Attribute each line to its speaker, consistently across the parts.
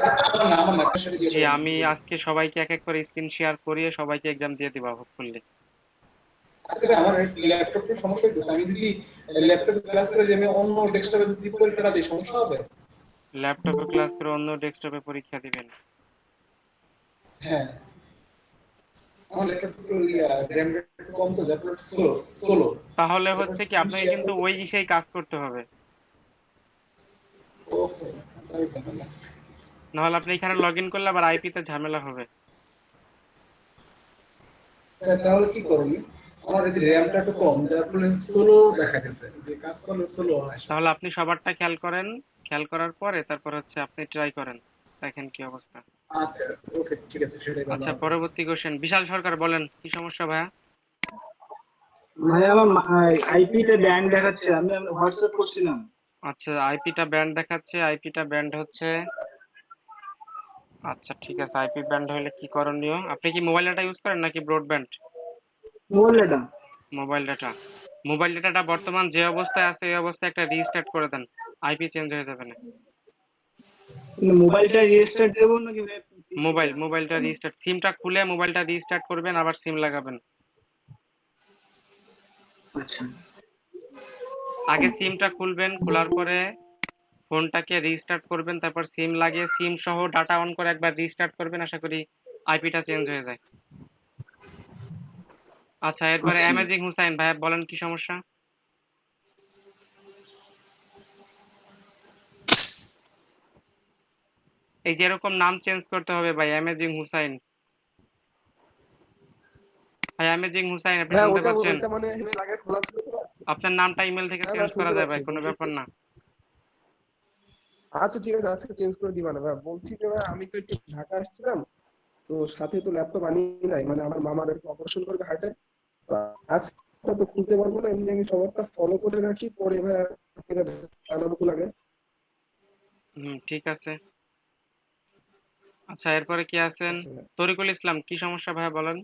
Speaker 1: আমার না, আপনার সাথে
Speaker 2: জি, আমি আজকে সবাইকে এক এক করে স্ক্রিন শেয়ার করিয়ে সবাইকে এক্সাম দিয়ে দিব হোপফুলি।
Speaker 1: আচ্ছা ভাই, আমার ল্যাপটপের সমস্যা হচ্ছে, আমি যদি ল্যাপটপে ক্লাস করে যে আমি অন্য ডেস্কটপে যদি পরীক্ষাটা দিই, সমস্যা হবে?
Speaker 2: ল্যাপটপে ক্লাস করে অন্য ডেস্কটপে পরীক্ষা দিবেন?
Speaker 1: হ্যাঁ, আমার ল্যাপটপ র্যাম কম, তো যার স্লো স্লো
Speaker 2: তাহলে হচ্ছে কি আপনাকে কিন্তু ওই সেই কাজ করতে হবে,
Speaker 1: ওকে,
Speaker 2: নাহলে আপনি এখানে লগ ইন করলে আবার আইপি তে ঝামেলা হবে।
Speaker 1: তাহলে কি করবি? আমার এই র্যামটা একটু কম, যার ফলে স্লো দেখা গেছে, যে কাজ করলে স্লো আসে।
Speaker 2: তাহলে আপনি সবারটা খেয়াল করেন, খেয়াল করার পরে তারপর হচ্ছে আপনি ট্রাই করেন, দেখেন কি অবস্থা।
Speaker 1: আচ্ছা, ওকে, ঠিক আছে, সেটাই ভালো
Speaker 2: আচ্ছা,
Speaker 1: হবে।
Speaker 2: পরবর্তী কোশ্চেন, বিশাল সরকার বলেন কি সমস্যা ভাইয়া?
Speaker 3: ভাই আমার আইপিতে ব্যান্ড দেখাচ্ছে, আমি হোয়াটসঅ্যাপ করছিলাম।
Speaker 2: আচ্ছা, আইপিটা ব্যান্ড দেখাচ্ছে, আইপিটা ব্যান্ড হচ্ছে। আচ্ছা ঠিক আছে, আইপি ব্যান্ড হলে কি করণীয়? আপনি কি মোবাইল ডাটা ইউজ করেন নাকি ব্রডব্যান্ড?
Speaker 3: মোবাইলটা
Speaker 2: মোবাইল ডাটা। মোবাইল ডাটাটা বর্তমান যে অবস্থায় আছে এই অবস্থায় একটা রিস্টার্ট করে দেন, আইপি চেঞ্জ হয়ে যাবে না।
Speaker 3: মোবাইলটা রেজিস্টার দেবো নাকি পিসিটা?
Speaker 2: মোবাইলটা রিস্টার্ট, সিমটা খুলে মোবাইলটা রিস্টার্ট করবেন, আবার সিম লাগাবেন।
Speaker 3: আচ্ছা
Speaker 2: আগে সিমটা খুলবেন, খোলার পরে ফোনটাকে রিস্টার্ট করবেন, তারপর সিম লাগিয়ে সিম সহ ডাটা অন করে একবার রিস্টার্ট করবেন, আশা করি আইপিটা চেঞ্জ হয়ে যায়। আচ্ছা, এরপরে
Speaker 3: আচ্ছা
Speaker 2: অ্যামেজিং হুসাইন ভাইয়া বলেন কি সমস্যা? এই যে এরকম নাম চেঞ্জ করতে হবে ভাই, অ্যামেজিং হুসাইন। ভাই অ্যামেজিং হুসাইন, আপনি
Speaker 4: হ্যাঁ,
Speaker 2: শুনতে
Speaker 4: ওটা
Speaker 2: পাচ্ছেন?
Speaker 4: ওইটা মানে এখানে লাগে খোলা ছিল তো।
Speaker 2: আপনার নামটা ইমেল থেকে
Speaker 4: হ্যাঁ
Speaker 2: চেঞ্জ
Speaker 4: ভাই,
Speaker 2: করা
Speaker 4: শুনতে
Speaker 2: যায়
Speaker 4: পাচ্ছি
Speaker 2: ভাই, কোনো
Speaker 4: বলছি
Speaker 2: ব্যাপার
Speaker 4: তো।
Speaker 2: না।
Speaker 4: আচ্ছা ঠিক আছে, আজকে চেঞ্জ করে দিবা না ভাই। বলছি যে ভাই, আমি তো একটু ঢাকা আসছিলাম, তো সাথে তো ল্যাপটপ আনি নাই, মানে আমার মামার একটু অপারেশন করবে হার্টে। তো আজকে তো খুলতে পারবো না, এমনি আমি সবারটা ফলো করে রাখি, পরে ভাই আপনাকে জানাবো খোলা লাগে।
Speaker 2: ঠিক আছে। আচ্ছা, এরপরে কি আছেন?
Speaker 4: আচ্ছা ভাই।
Speaker 2: তরিকুল ইসলাম, কি সমস্যা ভাইয়া বলেন?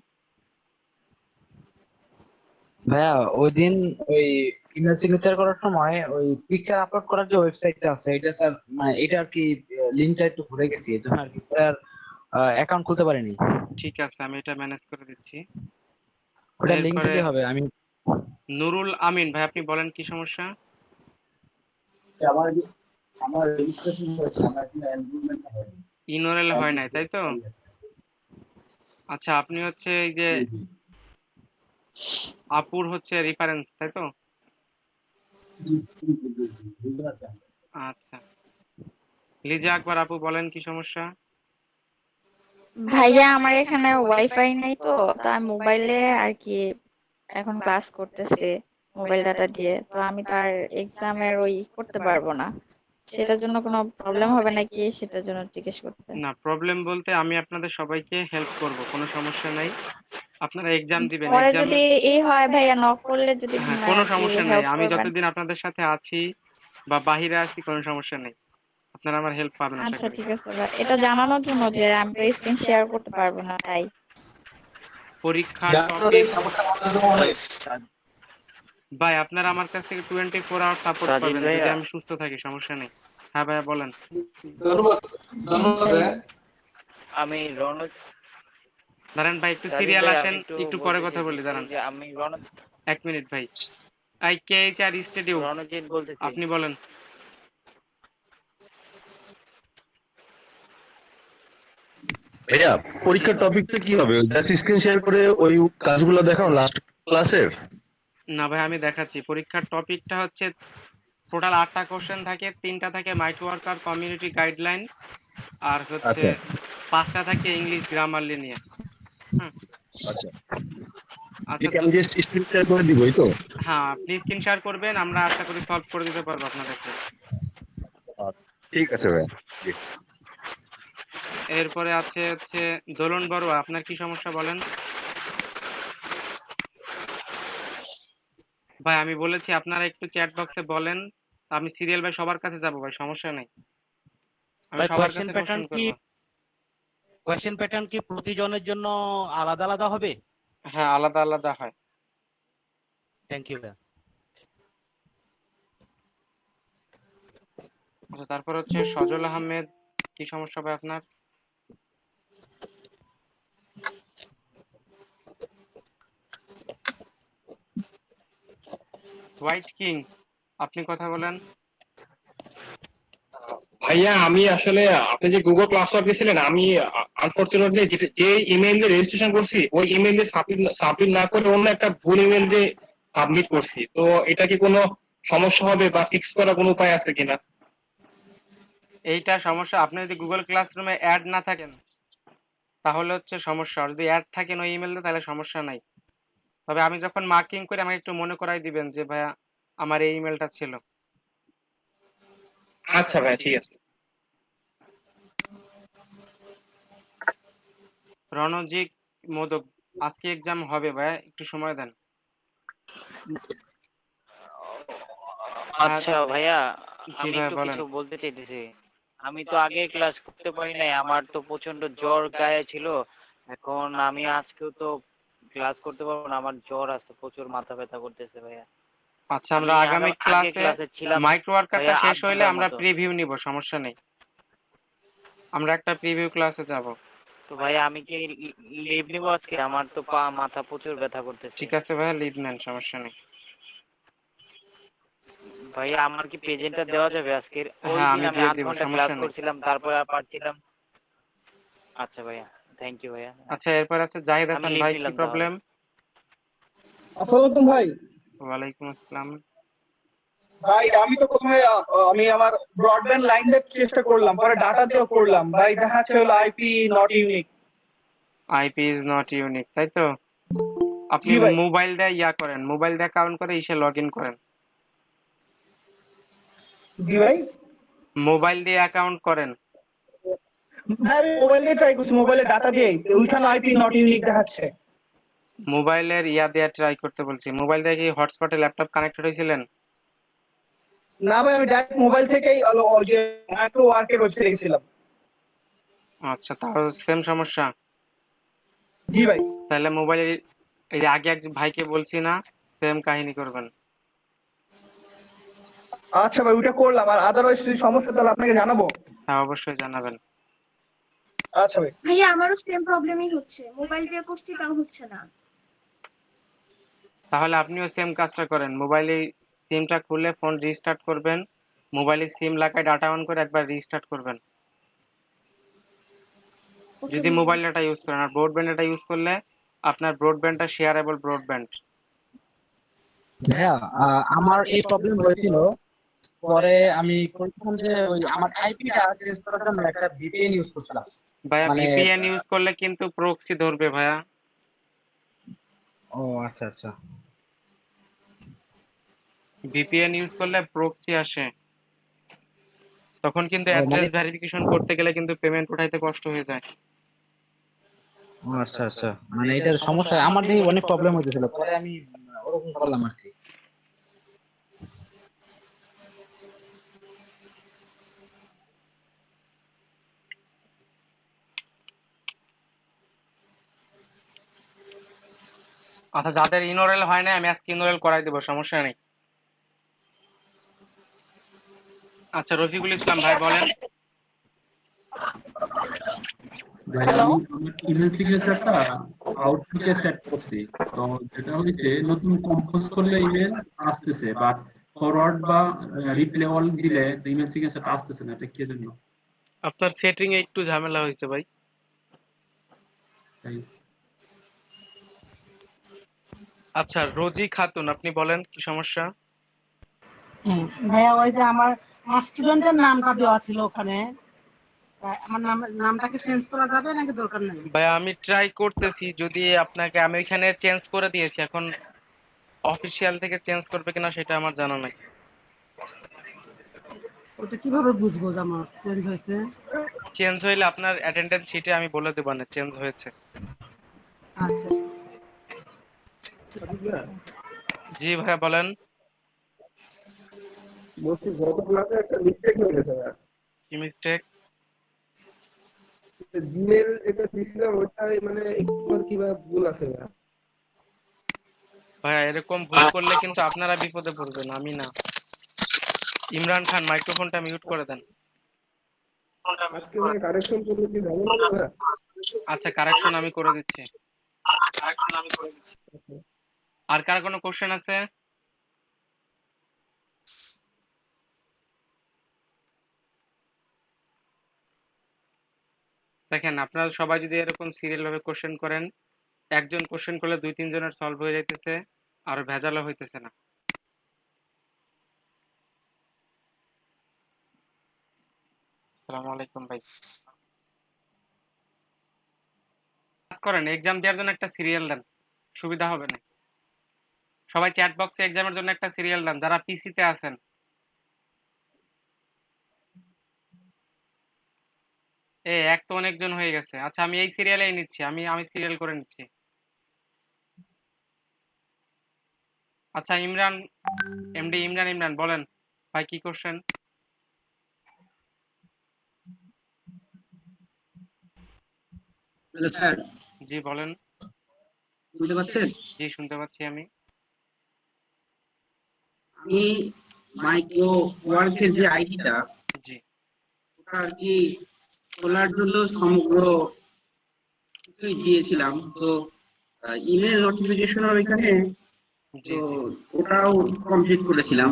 Speaker 5: ভাইয়া ওই দিন ওই ইমেল সিগনেচার করার সময় ওই পিকচার আপলোড করার যে ওয়েবসাইটটা আছে এটা স্যার, মানে এটা আর কি লিঙ্কটা একটু ভুলে গেছি, এজন্য আর কি স্যার অ্যাকাউন্ট খুলতে পারিনি।
Speaker 2: ঠিক আছে, আমি এটা ম্যানেজ করে দিচ্ছি।
Speaker 5: ওটা লিঙ্ক
Speaker 2: এরপরে
Speaker 5: দিলে হবে? আমি
Speaker 2: নুরুল আমিন ভাই, আপনি বলেন কি সমস্যা?
Speaker 5: আমার আমার রেজিস্ট্রেশন হয়েছে, আমার এখনো এনরোলমেন্ট হয়নি।
Speaker 2: ইনওরেল হয় নাই তাই তো? আচ্ছা, আপনি হচ্ছে এই যে আপুর হচ্ছে রেফারেন্স তাই তো? আচ্ছা, লিজা আকবর আপু বলেন কি সমস্যা?
Speaker 6: ভাইয়া আমার এখানে ওয়াইফাই নাই তো, তো আমি মোবাইলে আর কি এখন ক্লাস করতেছি মোবাইল ডাটা দিয়ে, তো আমি তার এক্সামের ওই করতে পারবো না। সেটার জন্য কোনো প্রবলেম হবে নাকি, সেটার জন্য জিজ্ঞেস করতে।
Speaker 2: না, প্রবলেম বলতে আমি আপনাদের সবাইকে হেল্প করব, কোনো সমস্যা নাই। আপনারা এক্সাম দিবেন,
Speaker 6: পরে
Speaker 2: এক্সাম।
Speaker 6: যদি এই হয় ভাইয়া, নক করলে যদি
Speaker 2: হ্যাঁ, কোনো
Speaker 6: আর কি
Speaker 2: সমস্যা নাই,
Speaker 6: হেল্প
Speaker 2: আমি
Speaker 6: করবেন।
Speaker 2: যতদিন আপনাদের সাথে আছি বা বাহিরে আছি কোনো সমস্যা নেই, আপনারা আমার হেল্প পাবেন আশা
Speaker 6: আচ্ছা
Speaker 2: করি।
Speaker 6: ঠিক আছে ভাই, এটা জানানোর জন্য যে আমি তো স্ক্রিন শেয়ার করতে পারবো না তাই।
Speaker 2: পরীক্ষার
Speaker 1: ডাক্তার এই
Speaker 2: টপিক।
Speaker 1: সাপোর্টটা আমাদের জন্য অনেক।
Speaker 2: ভাই আপনারা আমার কাছ থেকে 24 আওয়ার সাপোর্ট
Speaker 7: সাজিদ
Speaker 2: পাবেন যদি
Speaker 7: ভাইয়া,
Speaker 2: আমি সুস্থ থাকি, সমস্যা নেই। হ্যাঁ ভাইয়া বলেন।
Speaker 1: ধন্যবাদ, ধন্যবাদ ভাইয়া।
Speaker 6: ইনশাল্লাহ।
Speaker 7: আমি রনক।
Speaker 2: দাঁড়ান ভাই, একটু
Speaker 7: সাজিদ
Speaker 2: সিরিয়াল
Speaker 7: ভাই, আমি
Speaker 2: আসেন,
Speaker 7: একটু
Speaker 2: একটু পরে
Speaker 7: বলতে
Speaker 2: কথা বলি,
Speaker 7: চাইতেছি
Speaker 2: দাঁড়ান
Speaker 7: যে আমি রনক,
Speaker 2: 1 মিনিট ভাই। I K H R studio,
Speaker 7: Ranjit বলতে চাই।
Speaker 2: আপনি বলেন।
Speaker 8: ভাইয়া,
Speaker 2: জি,
Speaker 8: পরীক্ষার টপিকটা কি হবে? জাস্ট স্ক্রিন শেয়ার করে ওই কাজগুলো দেখানো লাস্ট ক্লাসের।
Speaker 2: না ভাই আমি দেখাচ্ছি, পরীক্ষার টপিকটা হচ্ছে টোটাল 8টা কোশ্চেন থাকে, 3টা থাকে মাইট ওয়ার্কার কমিউনিটি গাইডলাইন, আর হচ্ছে
Speaker 8: আচ্ছা
Speaker 2: 5টা থাকে ইংলিশ গ্রামারলি নিয়ে। হুম।
Speaker 8: আচ্ছা,
Speaker 2: আচ্ছা
Speaker 8: এটাকে
Speaker 2: তো,
Speaker 8: আমি জাস্ট স্ক্রিন শেয়ার করে দিবই তো?
Speaker 2: হ্যাঁ আপনি স্ক্রিন শেয়ার করবেন, আমরা আশা করি সলভ করে দিতে পারবো আপনাদেরকে।
Speaker 8: আচ্ছা, ঠিক আছে ভাইয়া। জি।
Speaker 2: এরপরে আছে হচ্ছে দোলন বড়ুয়া, আপনার কি সমস্যা বলেন? ভাই আমি বলেছি আপনারা একটু চ্যাট বক্সে বলেন, আমি সিরিয়াল ভাই সবার কাছে যাব ভাই, সমস্যা নাই, আমি
Speaker 9: ভাই
Speaker 2: সবার কাছে কোশ্চেন করব।
Speaker 9: কোয়েশ্চেন প্যাটার্ন কি প্রতিজনের জন্য আলাদা আলাদা হবে?
Speaker 2: হ্যাঁ, আলাদা আলাদা হয়।
Speaker 9: থ্যাংক ইউ ভাই।
Speaker 2: আচ্ছা, তারপর হচ্ছে সজল আহমেদ কি সমস্যা ভাই আপনার? হোয়াইট কিং, আপনি কথা বলেন।
Speaker 10: ভাইয়া আমি আসলে আপনি যে গুগল ক্লাসওয়ার্ক দিয়েছিলেন, আমি আনফরচুনেটলি যে ইমেইল দিয়ে রেজিস্ট্রেশন করছি ওই ইমেইল দিয়ে সাবমিট না করে অন্য একটা ভুল ইমেইল দিয়ে সাবমিট করছি। তো এটা কি কোনো সমস্যা হবে বা ফিক্স করার কোনো উপায় আছে কিনা?
Speaker 2: এইটা সমস্যা, আপনি যদি গুগল ক্লাসরুমে অ্যাড না থাকেন তাহলে হচ্ছে সমস্যা, আর যদি অ্যাড থাকেন ওই ইমেলটা তাহলে সমস্যা নাই। তবে আমি যখন মার্কিং করি আমাকে একটু মনে করাই দিবেন যে ভাইয়া আমার এই ইমেলটা ছিল।
Speaker 10: আচ্ছা ভাইয়া, ঠিক আছে।
Speaker 2: রণজিৎ মোদক, আজকে এক্সাম হবে ভাইয়া, একটু সময় দেন।
Speaker 7: আচ্ছা ভাইয়া,
Speaker 2: জি
Speaker 7: আমি
Speaker 2: ভাইয়া
Speaker 7: একটু
Speaker 2: বলেন।
Speaker 7: কিছু বলতে চাইতেছি। আমি তো আগে ক্লাস করতে পারি নাই, আমার তো প্রচন্ড জ্বর গায়ে ছিল। এখন আমি আজকেও তো ক্লাস করতে পারবো না, আমার জ্বর আছে, প্রচুর মাথা ব্যথা করতেছে ভাইয়া।
Speaker 2: আচ্ছা, আমরা
Speaker 7: আমি
Speaker 2: আগামী
Speaker 7: আগে
Speaker 2: ক্লাসে
Speaker 7: ক্লাসে ছিলাম
Speaker 2: মাইক্রো ওয়ার্কারটা
Speaker 7: ভাইয়া
Speaker 2: শেষ
Speaker 7: 8
Speaker 2: হইলে
Speaker 7: ঘন্টার
Speaker 2: আমরা
Speaker 7: মতো।
Speaker 2: প্রিভিউ নিব, সমস্যা নেই। আমরা একটা প্রিভিউ ক্লাসে যাব।
Speaker 7: তো ভাইয়া আমি কি লিভ নিবো আজকে? আমার তো মাথা প্রচুর ব্যথা করতেছে।
Speaker 2: ঠিক আছে ভাইয়া, লিভ নেন, সমস্যা নেই।
Speaker 7: ভাইয়া আমার কি প্রেজেন্টটা দেওয়া যাবে আজকের? ওই
Speaker 2: হ্যাঁ,
Speaker 7: দিন
Speaker 2: আমি
Speaker 7: আমি
Speaker 2: দিয়ে
Speaker 7: 8
Speaker 2: দিব,
Speaker 7: ঘন্টা ক্লাস
Speaker 2: সমস্যা নেই।
Speaker 7: করছিলাম, তারপরে আর পারছিলাম। আচ্ছা ভাইয়া, থ্যাংক ইউ ভাইয়া।
Speaker 2: আচ্ছা, এরপর আছে জাহিদ
Speaker 7: আমি
Speaker 2: হাসান
Speaker 7: লিভ
Speaker 2: ভাই, কি
Speaker 7: নিলাম তাহলে।
Speaker 2: প্রবলেম?
Speaker 3: আসসালামু আলাইকুম ভাই।
Speaker 2: ওয়ালাইকুম আসসালাম।
Speaker 3: ভাই আমি তো প্রথমে আমি আমার ব্রডব্যান্ড লাইন দিয়ে চেষ্টা করলাম, পরে ডাটা দিয়েও করলাম, ভাই দেখা যাচ্ছে হলো IP not unique.
Speaker 2: IP is not unique, তাই তো? আপনি
Speaker 3: জি ভাই।
Speaker 2: মোবাইল দিয়ে ইয়া করেন, মোবাইল দিয়ে কাউন্ট করে ইসে লগ ইন করেন।
Speaker 3: জি ভাই।
Speaker 2: মোবাইল দিয়ে অ্যাকাউন্ট করেন।
Speaker 3: ভাই আমি মোবাইল দিয়ে ট্রাই করছি, মোবাইলে ডাটা দিয়ে ওইখানে আইপি নট ইউনিক দেখাচ্ছে।
Speaker 2: মোবাইলের ইয়া দিয়ে ট্রাই করতে বলছি। মোবাইল দিয়ে কি হটস্পটে ল্যাপটপ কানেক্টেড হয়েছিলেন?
Speaker 3: না ভাই, আমি ডাইরেক্ট মোবাইল থেকেই ওই যে মাইক্রো ওয়ার্কের ওয়েবসাইটে গেছিলাম।
Speaker 2: আচ্ছা, তাও সেম সমস্যা।
Speaker 3: জি ভাই।
Speaker 2: তাহলে মোবাইলে এই যে আগে এক ভাইকে বলছি না, সেম কাহিনী করবেন।
Speaker 3: আচ্ছা ভাই, ওইটা করলাম, আর আদারওয়াইজ যদি সমস্যা তাহলে আপনাকে জানাবো।
Speaker 2: হ্যাঁ, অবশ্যই জানাবেন।
Speaker 3: আচ্ছা ভাই।
Speaker 11: ভাইয়া আমারও সেম প্রবলেমই হচ্ছে, মোবাইল দিয়ে করছি তাও হচ্ছে না।
Speaker 2: তাহলে আপনিও সেম কাজটা করেন, মোবাইলে সিমটা খুলে ফোন রিস্টার্ট করবেন, মোবাইলে সিম লাগায় ডাটা অন করে একবার রিস্টার্ট করবেন যদি মোবাইল ডাটা ইউজ করেন। আর ব্রডব্যান্ড ডাটা ইউজ করলে আপনার ব্রডব্যান্ডটা শেয়ারেবল ব্রডব্যান্ড।
Speaker 5: ভাইয়া আমার এই প্রবলেম হয়েছিল, পরে আমি করছিলাম যে ওই আমার আইপিটা চেঞ্জ করার জন্য একটা ভিপিএন ইউজ করছিলাম।
Speaker 2: ভাইয়া
Speaker 5: মানে
Speaker 2: ভিপিএন ইউজ করলে কিন্তু প্রক্সি ধরবে ভাইয়া।
Speaker 5: ও আচ্ছা আচ্ছা।
Speaker 2: ভিপিএন ইউজ করলে প্রক্সি আসে, তখন কিন্তু
Speaker 5: ও মানে
Speaker 2: অ্যাড্রেস ভেরিফিকেশন করতে গেলে কিন্তু পেমেন্ট উঠাইতে কষ্ট হয়ে যায়।
Speaker 5: ও আচ্ছা আচ্ছা, মানে এটার সমস্যা আমার দিয়ে অনেক প্রবলেম হইতেছিল, পরে আমি ওরকম করলাম আর কি।
Speaker 2: আচ্ছা, যাদের ইনোরেল হয় না আমি আজকে ইনোরেল করাই দেবো, সমস্যা নেই। আচ্ছা, রফিকুল ইসলাম ভাই বলেন।
Speaker 12: ভাই আমি আমার ইমেল সিগনেচারটা আউটলুকে সেট করছি, তো যেটা হচ্ছে নতুন কম্পোজ করলে ইমেল আসতেছে, বাট ফরওয়ার্ড বা রিপ্লে অল দিলে ইমেল সিগনেচারটা আসতেছে না, এটা কি জন্য?
Speaker 2: আপনার সেটিং এ একটু ঝামেলা হয়েছে ভাই।
Speaker 12: তাই
Speaker 2: আচ্ছা, রোজি খাতুন আপনি বলেন কি সমস্যা?
Speaker 13: ভাইয়া ওই যে আমার স্টুডেন্টের নামটা দেওয়া ছিল ওখানে, আমার নামটাকে চেঞ্জ করা যাবে নাকি দরকার নেই?
Speaker 2: ভাই আমি ট্রাই করতেছি, যদি আপনাকে আমি এখানে চেঞ্জ করে দিয়েছি, এখন অফিসিয়াল থেকে চেঞ্জ করবে কিনা সেটা আমার জানা নাই।
Speaker 13: ওটা কিভাবে বুঝবো যে আমার চেঞ্জ হয়েছে?
Speaker 2: চেঞ্জ হইলে আপনার অ্যাটেন্ডেন্স শিটে আমি বলে দেব না চেঞ্জ হয়েছে।
Speaker 13: আচ্ছা
Speaker 2: জি ভাইয়া বলেন।
Speaker 4: বলছি গত ক্লাসে একটা মিস্টেক হয়ে গেছে ভাইয়া।
Speaker 2: কি মিস্টেক?
Speaker 4: জিমেল এটা দিছিলাম, ওটাই মানে একটু কিভাবে ভুল আছে ভাইয়া।
Speaker 2: ভাইয়া এরকম ভুল করলে কিন্তু আপনারা বিপদে পড়বেন, আমি না। ইমরান খান মাইক্রোফোনটা মিউট করে দেন।
Speaker 4: আজকে ভাই কারেকশন করলে কি ভালো হবে ভাই?
Speaker 2: আচ্ছা কারেকশন আমি করে দিচ্ছি। আর কার কোনো কোশ্চেন আছে? দেখেন আপনারা সবাই যদি এরকম সিরিয়াল ভাবে কোশ্চেন করেন, একজন কোশ্চেন করলে 2-3 জনের সলভ হয়ে যাইতেছে, আর ভেজালও হইতেছে না। আসসালামু আলাইকুম ভাই। কাজ করেন, এক্সাম দেওয়ার জন্য একটা সিরিয়াল দেন, সুবিধা হবে না। সবাই চ্যাট বক্সে এক্সামের জন্য একটা সিরিয়াল দেন যারা পিসিতে আছেন। এক তো অনেকজন হয়ে গেছে। আচ্ছা আমি এই সিরিয়ালেই নিচ্ছি, আমি সিরিয়াল করে নিচ্ছি। আচ্ছা ইমরান, এমডি ইমরান বলেন ভাই কি কোশ্চেন?
Speaker 14: স্যার
Speaker 2: জি বলেন।
Speaker 14: শুনতে পাচ্ছেন?
Speaker 2: জি শুনতে পাচ্ছি আমি।
Speaker 14: আমি মাইক্রো ওয়ার্কের যে আইডিটা,
Speaker 2: জি
Speaker 14: ওটা আর কি খোলার জন্য সমগ্র কিছুই দিয়েছিলাম, তো ইমেল নোটিফিকেশন ওইখানে, তো ওটাও কমপ্লিট করেছিলাম।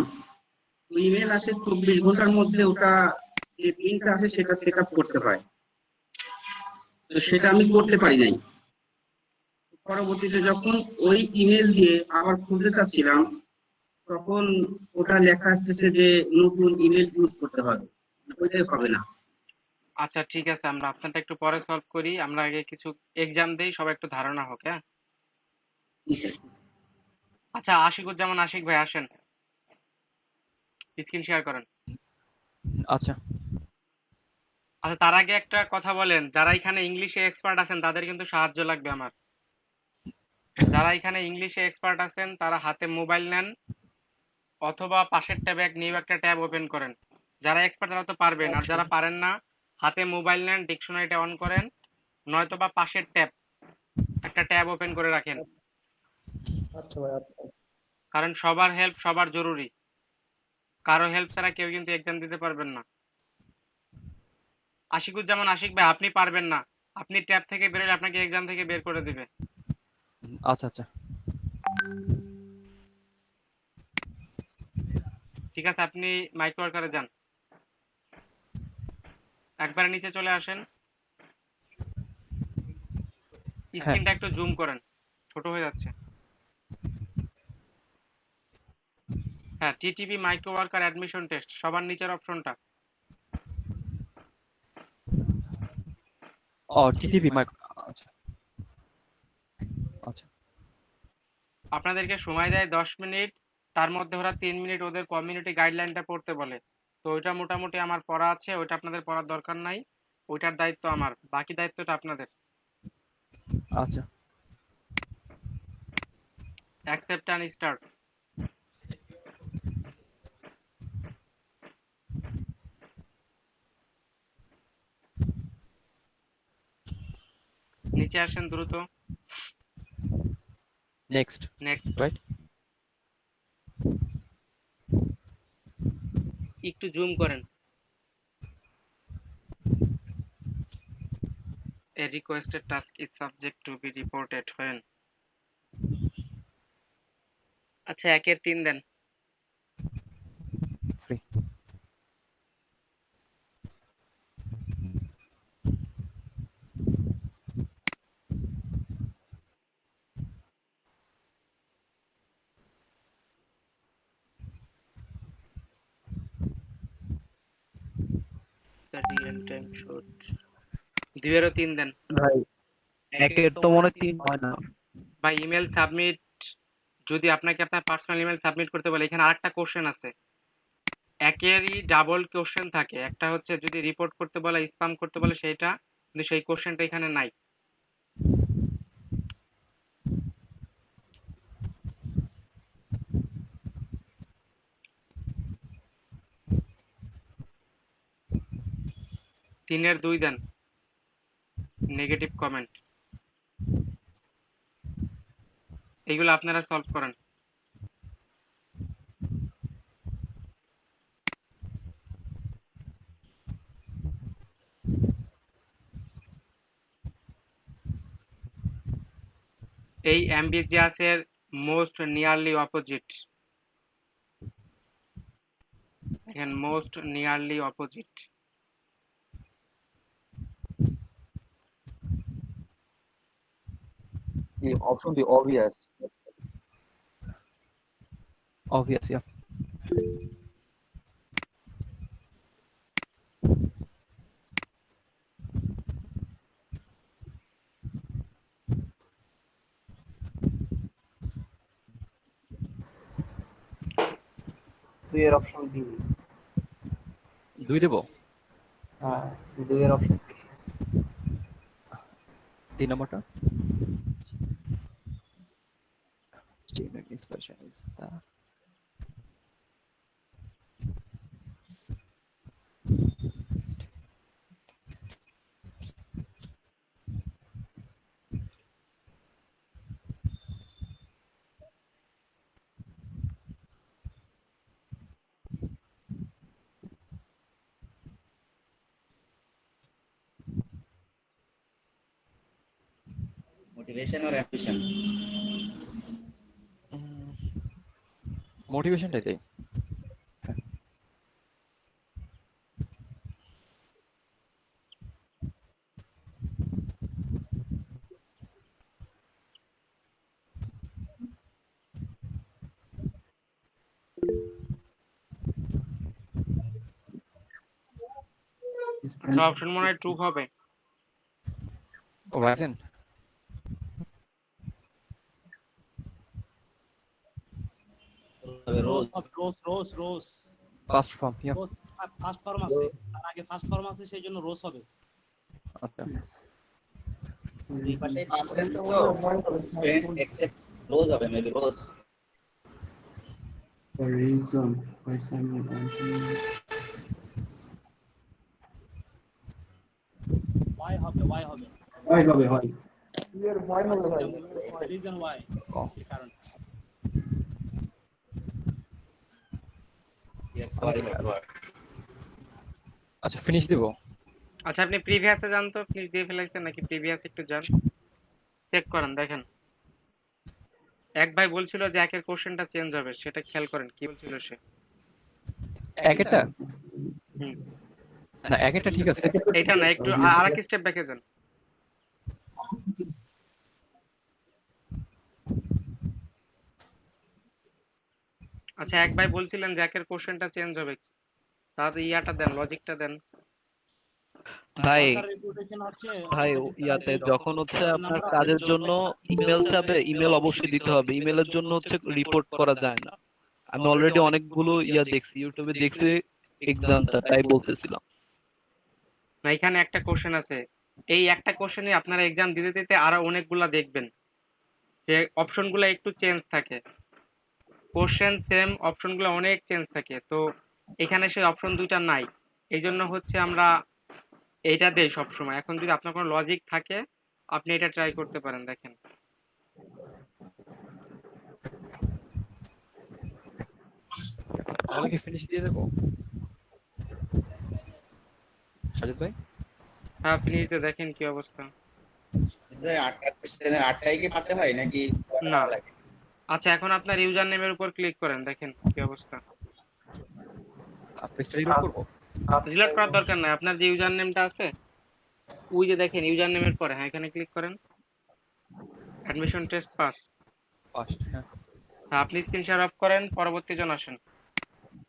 Speaker 14: তো ইমেল আসে 24 ঘন্টার মধ্যে, ওটা যে পিনটা আছে সেটা সেট আপ করতে হয়, তো সেটা আমি করতে পারি নাই। পরবর্তীতে যখন ওই ইমেল দিয়ে আবার খুলতে চাচ্ছিলাম, তখন ওটা লেখা আসতেছে যে নতুন ইমেল ইউজ করতে হবে, ওইটাই হবে না।
Speaker 2: আচ্ছা ঠিক আছে, আমরা আপনারটা একটু পরে সলভ করি। আমরা আগে কিছু এক্সাম দেই, সবাই একটু ধারণা হোক। হ্যাঁ আচ্ছা আশিকুজ্জামান আশিক ভাই আসেন, স্ক্রিন শেয়ার করেন।
Speaker 15: আচ্ছা
Speaker 2: আচ্ছা তার আগে একটা কথা বলেন, যারা এখানে ইংলিশে এক্সপার্ট আছেন তাদের কিন্তু সাহায্য লাগবে আমার। যারা এখানে ইংলিশে এক্সপার্ট আছেন তারা হাতে মোবাইল নেন, অথবা পাশের ট্যাবে নিউ একটা ট্যাব ওপেন করেন। যারা এক্সপার্ট তারা তো পারবেন, আর যারা পারেন না হাতে মোবাইল নেন, ডিকশনারিটা অন করেন, নয়তো বা পাশের ট্যাব একটা ট্যাব ওপেন করে রাখেন।
Speaker 4: আচ্ছা ভাই আচ্ছা।
Speaker 2: কারণ সবার হেল্প সবার জরুরি, কারো হেল্প ছাড়া কেউ কিন্তু এক্সাম দিতে পারবেন না। আশিকুজ্জামান আশিক ভাই আপনি পারবেন না, আপনি ট্যাব থেকে বেরোলে আপনাকে এক্সাম থেকে বের করে দিবে।
Speaker 15: আচ্ছা আচ্ছা
Speaker 2: ঠিক আছে, আপনি মাইক্রো ওয়ার্কারে যান, একবারে নিচে চলে আসেন, স্ক্রিনটা একটু জুম করেন, ছোট হয়ে যাচ্ছে। হ্যাঁ TTP micro worker admission test, সবার নিচের অপশনটা।
Speaker 15: ও টিটিপি মাইক্রো, আচ্ছা আচ্ছা
Speaker 2: আপনাদেরকে সময় দেয় 10 মিনিট, তার মধ্যে ওরা 3 মিনিট ওদের কমিউনিটি গাইডলাইনটা পড়তে বলে। তো ওইটা মোটামুটি আমার পড়া আছে, ওইটা আপনাদের পড়ার দরকার নাই, ওইটার দায়িত্ব আমার, বাকি দায়িত্বটা আপনাদের।
Speaker 15: আচ্ছা
Speaker 2: অ্যাকসেপ্ট অ্যান্ড স্টার্ট। নিচে আসেন দ্রুত।
Speaker 15: নেক্সট
Speaker 2: নেক্সট
Speaker 15: রাইট,
Speaker 2: একটু জুম করেন। A requested task is subject to be reported when। আচ্ছা 1-3 দেন।
Speaker 15: Free
Speaker 2: The real time should। 2-3 দেন।
Speaker 15: ভাই একের তো মনে 3 হয় না
Speaker 2: ভাই ইমেল সাবমিট, যদি আপনাকে আপনার পার্সোনাল ইমেল সাবমিট করতে বলে, এখানে আরেকটা কোশ্চেন আছে, একেরই ডাবল কোশ্চেন থাকে। একটা হচ্ছে যদি রিপোর্ট করতে বলে, স্প্যাম করতে বলে সেইটা, কিন্তু সেই কোশ্চেনটা এখানে নাই। তিনের 2 দেন, নেগেটিভ কমেন্ট। এইগুলো আপনারা সলভ করেন। এই অ্যাম্বিজিয়াসের মোস্ট নিয়ারলি অপোজিট, দেখেন most nearly opposite.
Speaker 16: The option the obvious.
Speaker 15: Obvious, yeah.
Speaker 16: দুইয়ের অপশন বি।
Speaker 15: 2 দেব?
Speaker 16: হ্যাঁ, দুইয়ের অপশন বি।
Speaker 15: 3 নম্বরটা? Statement inspiration is the
Speaker 17: motivation or ambition?
Speaker 15: মোটিভেশনটাই দেই।
Speaker 2: আচ্ছা অপশন মনে হয় ট্রু হবে।
Speaker 15: ও ভাইজান
Speaker 9: রোজ
Speaker 15: ফার্স্ট ফর্ম, ইয়া।
Speaker 9: ফার্স্ট ফর্ম আছে, তার আগে ফার্স্ট ফর্ম আছে, সেই জন্য রোজ হবে।
Speaker 15: আচ্ছা
Speaker 17: দুই পাশে past tense তো tense except rose হবে, maybe rose.
Speaker 12: The reason why Samuel
Speaker 9: Y হবে
Speaker 12: why হবে why
Speaker 4: এর ভয় হবে ভাই।
Speaker 9: রিজন ওয়াই কি কারণ?
Speaker 17: Yes, very good word.
Speaker 15: আচ্ছা ফিনিশ দেব?
Speaker 2: আচ্ছা আপনি প্রিভিয়াসে যান তো, ফিনিশ দিয়ে ফেলাইছেন নাকি? প্রিভিয়াস একটু যান, চেক করেন, দেখেন। এক ভাই বলছিল যে একের কোশ্চেনটা চেঞ্জ হবে, সেটা খেয়াল করেন কি বলছিল সে।
Speaker 15: একটা না, একটা ঠিক আছে।
Speaker 2: এটা না, একটু আরেক স্টেপ ব্যাকে যান। আচ্ছা এক ভাই বলছিলেন যে একের কোশ্চেনটা চেঞ্জ হবে, তাহলে ইয়াটা দেন, লজিকটা দেন।
Speaker 15: ভাই ইয়াতে যখন হচ্ছে আপনার কাজের জন্য ইমেল চাবে, ইমেল অবশ্যই দিতে হবে। ইমেলের জন্য হচ্ছে রিপোর্ট করা যায় না। আমি অলরেডি অনেকগুলো দেখছি, ইউটিউবে দেখছি এক্সামটা, তাই বলতেছিলাম।
Speaker 2: না এখানে একটা কোশ্চেন আছে, এই একটা কোশ্চেনে আপনারা এক্সাম দিতে দিতে আরো অনেকগুলা দেখবেন যে অপশনগুলো একটু চেঞ্জ থাকে। কোশ্চেন সেম, অপশনগুলো অনেক চেঞ্জ থাকে। তো এখানে সেই অপশন দুইটা নাই, এই জন্য হচ্ছে আমরা এইটা দেই সবসময়। এখন যদি আপনার কোনো লজিক থাকে আপনি এটা ট্রাই করতে পারেন, দেখেন।
Speaker 15: তাহলে কি ফিনিশ দিয়ে দেব সাজিদ ভাই?
Speaker 2: হ্যাঁ ফিনিশ দিয়ে দেখেন কি অবস্থা।
Speaker 17: আটটা কোশ্চেনের আটটাই কি পাতে হয় নাকি
Speaker 2: না। আচ্ছা এখন আপনার ইউজার নেমের উপর ক্লিক করেন, দেখেন কি অবস্থা।
Speaker 15: পেজটা রিলোড করব?
Speaker 2: রিলোড করার দরকার নাই, আপনার যে ইউজার নেমটা আছে ওই যে দেখেন ইউজার নেমের পরে, হ্যাঁ এখানে ক্লিক করেন, অ্যাডমিশন টেস্ট পাস।
Speaker 15: হ্যাঁ
Speaker 2: আপনি স্ক্রিন শেয়ার অফ করেন, পরবর্তী জন আসেন।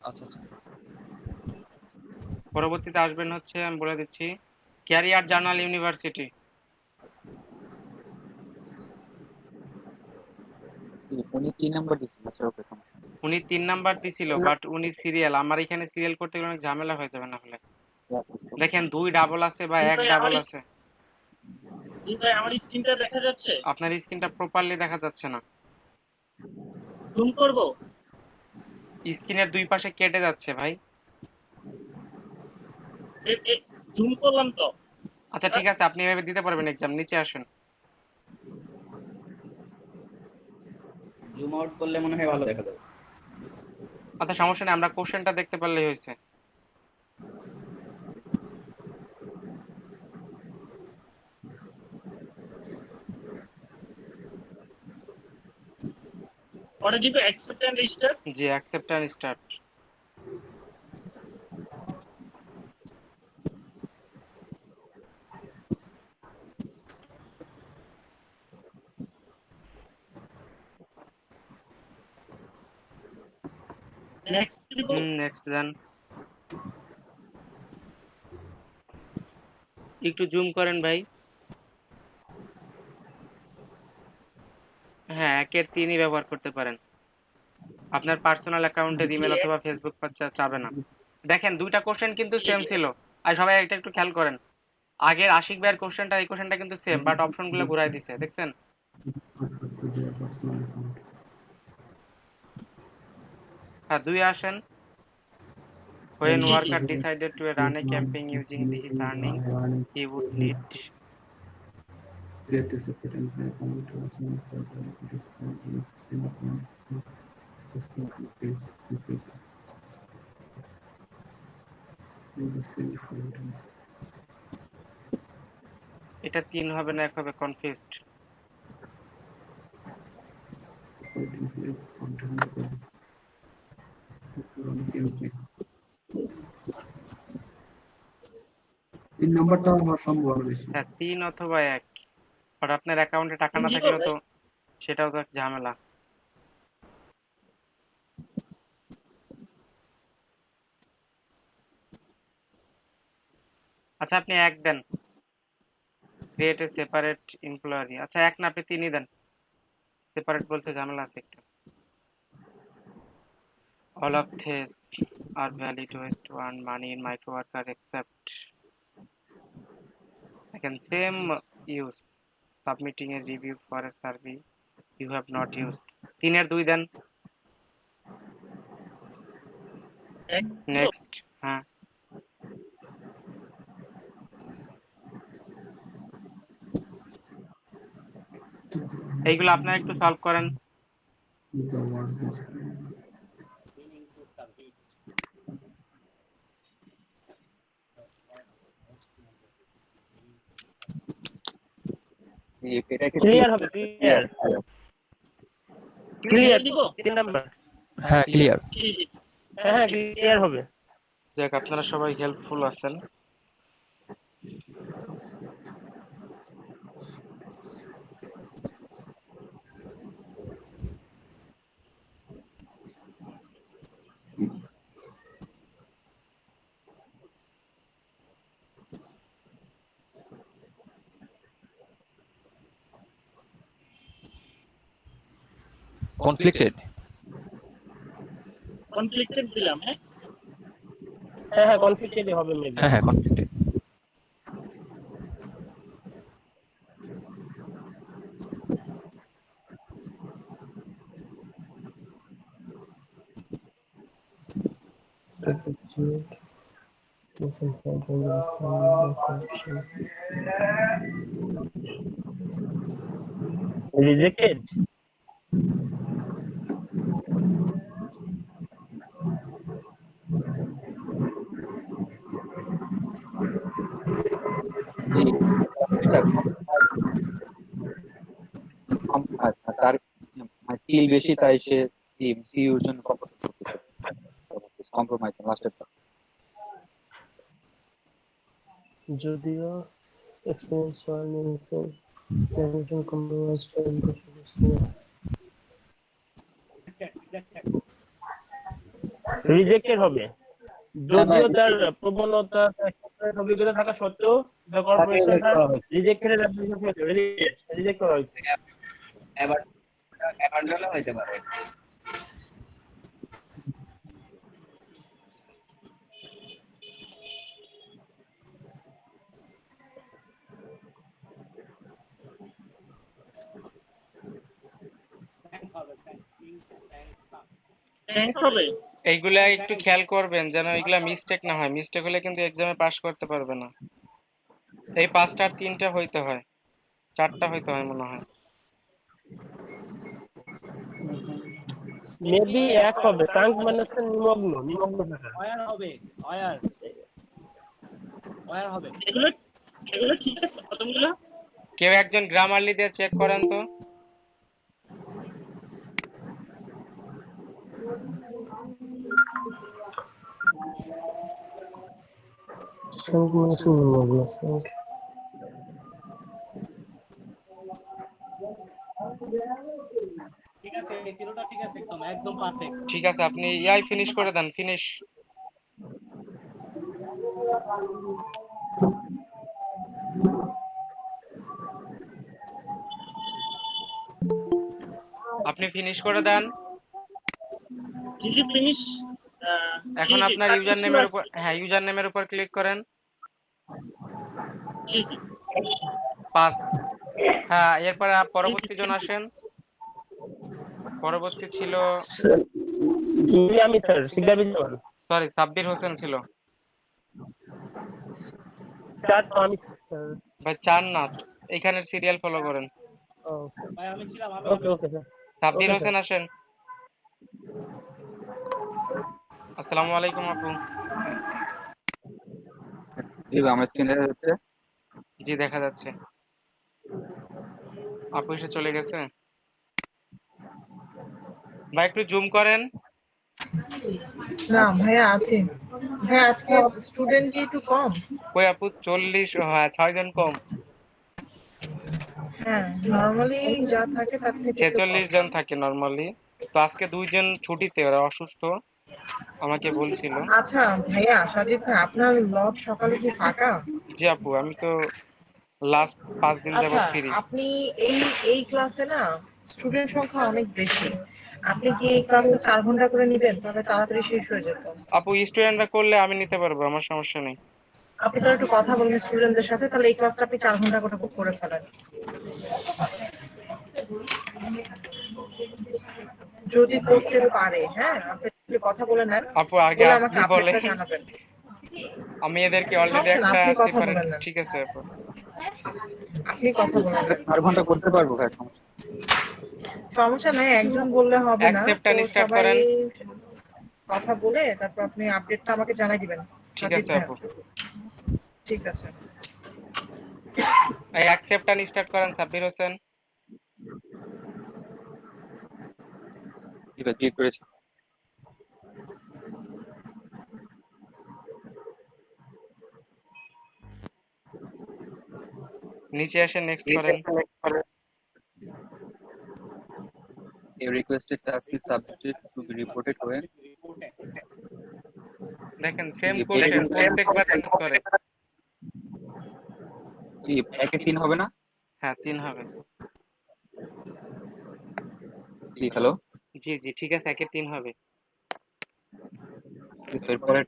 Speaker 15: আচ্ছা আচ্ছা
Speaker 2: পরবর্তীতে আসবেন হচ্ছে, আমি বলে দিচ্ছি, ক্যারিয়ার জার্নাল ইউনিভার্সিটি।
Speaker 16: উনি 3 নাম্বার দিছিল। আচ্ছা ওকে, সমস্যা নেই।
Speaker 2: উনি 3 নাম্বার দিছিল, বাট উনি সিরিয়াল, আমার এখানে সিরিয়াল করতে গেলে অনেক ঝামেলা হয়ে যাবে না হলে। দেখেন 2 ডাবল আছে বা 1 ডাবল আছে।
Speaker 18: জি ভাই আমার স্ক্রিনটা দেখা যাচ্ছে?
Speaker 2: আপনার স্ক্রিনটা প্রপারলি দেখা যাচ্ছে না।
Speaker 18: জুম করব?
Speaker 2: স্ক্রিনের দুই পাশে কেটে যাচ্ছে ভাই।
Speaker 18: জুম করলাম তো।
Speaker 2: আচ্ছা ঠিক আছে, আপনি এভাবে দিতে পারবেন এক্সাম। নিচে আসেন।
Speaker 17: জুম আউট করলে মনে হয় ভালো দেখা যাবে।
Speaker 2: আচ্ছা সমস্যা নেই, আমরা কোশ্চেনটা দেখতে পারলেই হয়েছে।
Speaker 18: পরে দিব অ্যাকসেপ্ট এন্ড স্টার্ট।
Speaker 2: জি অ্যাকসেপ্ট এন্ড স্টার্ট।
Speaker 18: নেক্সট দিব।
Speaker 2: নেক্সট দেন। একটু জুম করেন ভাই। হ্যাঁ 1-3 ব্যবহার করতে পারেন। আপনার পার্সোনাল অ্যাকাউন্টের ইমেল অথবা ফেসবুক চাবে না। দেখেন দুইটা কোশ্চেন কিন্তু সেম ছিল, আর সবাই এটা একটু খেয়াল করেন। আগের আশিক ভাইয়ের কোশ্চেনটা এই কোশ্চেনটা কিন্তু সেম, বাট অপশনগুলো ঘুরাই দিছে, দেখছেন? হ্যাঁ 2 আসেন। When worker decided to run a campaign using his earning, he would need এটা 3 হবে না 1 হবে, কনফিউজড।
Speaker 12: তিন নাম্বারটা আমার সম্ভাবনা বেশি।
Speaker 2: হ্যাঁ 3 অথবা 1, বাট আপনার অ্যাকাউন্টে টাকা না থাকলে তো সেটাও তো এক ঝামেলা। আচ্ছা আপনি 1 দেন, ক্রিয়েট এ সেপারেট এমপ্লয়ি। আচ্ছা 1 না, আপনি 3ই দেন, সেপারেট বলতে ঝামেলা আছে একটু। All of these are valid ways to earn money in micro worker except again same use submitting a review for a survey you have not used. 3-2 দেন। Next. হ্যাঁ এইগুলো আপনারা একটু সলভ করেন।
Speaker 18: ক্লিয়ার হবে, ক্লিয়ার ক্লিয়ার দিব 3 number.
Speaker 15: হ্যাঁ clear.
Speaker 18: হ্যাঁ ক্লিয়ার হবে।
Speaker 2: যাক আপনারা সবাই হেল্পফুল আছেন।
Speaker 15: কনফ্লিক্টেড
Speaker 18: কনফ্লিক্টেড দিলাম। হ্যাঁ হ্যাঁ কনফ্লিক্টেড হবে মেবি।
Speaker 15: হ্যাঁ কনফ্লিক্টেড।
Speaker 18: রিজেক্টেড।
Speaker 16: তার স্কিল বেশি তাই সে সিইউর জন্য কম্প্রোমাইজ লাস্টের
Speaker 18: যদিও এক্সপেরিয়েন্স ওয়ার্নিং কম্প্রোমাইজ রিজেক্টেড হবে। যদিও তার প্রবণতা অভিজ্ঞতা থাকা সত্ত্বেও দ্য কর্পোরেশনটা রিজেক্টেড রিজেক্ট করা হয়েছে।
Speaker 17: অ্যাবান্ডনও হইতে পারে।
Speaker 2: এইগুলা একটু খেয়াল করবেন যেন এগুলা মিস্টেক না হয়। মিস্টেক হলে কিন্তু এক্সামে পাস করতে পারবে না। এই 5টার 3টা হইতে হয়, 4টা হইতে হয় মনে হয়।
Speaker 18: মেবি 1 হবে। সাঙ্ক মানে নিমগ্ন থাকা।
Speaker 9: ওয়ার হবে, ওয়ার হবে।
Speaker 18: এগুলো ঠিক আছে প্রথমগুলো।
Speaker 2: কেউ একজন গ্রামারলি দিয়ে চেক করেন তো।
Speaker 9: ঠিক আছে, এই তিনটা ঠিক আছে, একদম একদম পারফেক্ট।
Speaker 2: ঠিক আছে, আপনি ইয়াই ফিনিশ করে দেন, ফিনিশ। আপনি ফিনিশ করে দেন।
Speaker 18: ফিনিশ।
Speaker 2: এখন আপনার ইউজার নেমের উপর, হ্যাঁ ইউজার নেমের উপর ক্লিক করেন। 5। হ্যাঁ, এরপরে পরবর্তী জন আসেন। পরবর্তী ছিল
Speaker 18: আমি স্যার শিকদার বিজন,
Speaker 2: সরি সাব্বির হোসেন ছিল।
Speaker 18: 4 তো আমি স্যার।
Speaker 2: ভাই 4 না, এখানের সিরিয়াল ফলো করেন।
Speaker 9: ভাই আমি ছিলাম।
Speaker 18: ওকে ওকে স্যার।
Speaker 2: সাব্বির হোসেন আসেন। আসসালামু আলাইকুম আপু।
Speaker 16: জি আমার স্ক্রিন দেখা যাচ্ছে।
Speaker 2: জি দেখা যাচ্ছে। আপু এসে চলে গেছে। ভাই একটু জুম করেন।
Speaker 19: না ভাইয়া আছে। ভাইয়া আজকে স্টুডেন্ট কি একটু কম?
Speaker 2: কই আপু 40, হ্যাঁ 6 জন কম।
Speaker 19: হ্যাঁ নরমালি যা থাকে তার থেকে একটু কম।
Speaker 2: 46 জন থাকে নরমালি। তো আজকে 2 জন ছুটিতে, ওরা অসুস্থ, আমাকে বলছিল।
Speaker 19: আচ্ছা ভাইয়া, সাজিদ ভাই আপনার লট সকালে কি ফাঁকা?
Speaker 2: জি আপু, আমি তো লাস্ট 5 দিন
Speaker 19: আচ্ছা
Speaker 2: যাবত ফ্রি।
Speaker 19: আপনি এই ক্লাসে না স্টুডেন্ট সংখ্যা অনেক বেশি। আপনি কি এই ক্লাসে 4 ঘন্টা করে নেবেন, তবে তাড়াতাড়ি শেষ হয়ে যেত।
Speaker 2: আপু স্টুডেন্টরা করলে আমি নিতে পারবো, আমার সমস্যা নেই।
Speaker 19: আপনি তাহলে একটু কথা বলবেন স্টুডেন্টদের সাথে, তাহলে এই ক্লাসটা আপনি 4 ঘন্টা করে ফেলেন। যদি করতে পারে, হ্যাঁ আপনি একটু কথা বলে নেন।
Speaker 2: আপু আগে
Speaker 19: বলে
Speaker 2: আপনি
Speaker 19: আমাকে
Speaker 2: বলেন,
Speaker 19: আপডেটটা জানাবেন।
Speaker 2: আমি এদেরকে অলরেডি
Speaker 19: সমস্যা না,
Speaker 2: একটা
Speaker 19: আপনি কথা
Speaker 2: সেপারেট।
Speaker 19: বলে নেন।
Speaker 2: ঠিক আছে আপু,
Speaker 19: আপনি কথা বলেন।
Speaker 16: 4 ঘন্টা করতে পারবো ভাই,
Speaker 19: সমস্যা নাই, একজন বললে হবে না।
Speaker 2: অ্যাকসেপ্ট
Speaker 19: তো
Speaker 2: এন্ড স্টার্ট
Speaker 19: সবাই
Speaker 2: করেন।
Speaker 19: কথা বলে তারপর আপনি আপডেটটা আমাকে জানাই দিবেন।
Speaker 2: ঠিক
Speaker 19: সাজিদ
Speaker 2: আছে
Speaker 19: ভাইয়া।
Speaker 2: আপু,
Speaker 19: ঠিক আছে।
Speaker 2: এই অ্যাকসেপ্ট এন্ড স্টার্ট করেন সাব্বির হোসেন।
Speaker 16: ঠিক আছে ক্লিক করেছি।
Speaker 2: নিচে এসে নেক্সট করেন।
Speaker 16: A requested task is submitted to be reported when
Speaker 2: দেখেন সেম কোশ্চেন প্রত্যেকবার চেঞ্জ করে।
Speaker 16: কি 1 এ 3 হবে না?
Speaker 2: হ্যাঁ 3 হবে।
Speaker 16: কি হ্যালো?
Speaker 2: জি জি ঠিক আছে, 1 এ 3 হবে।
Speaker 16: এরপরে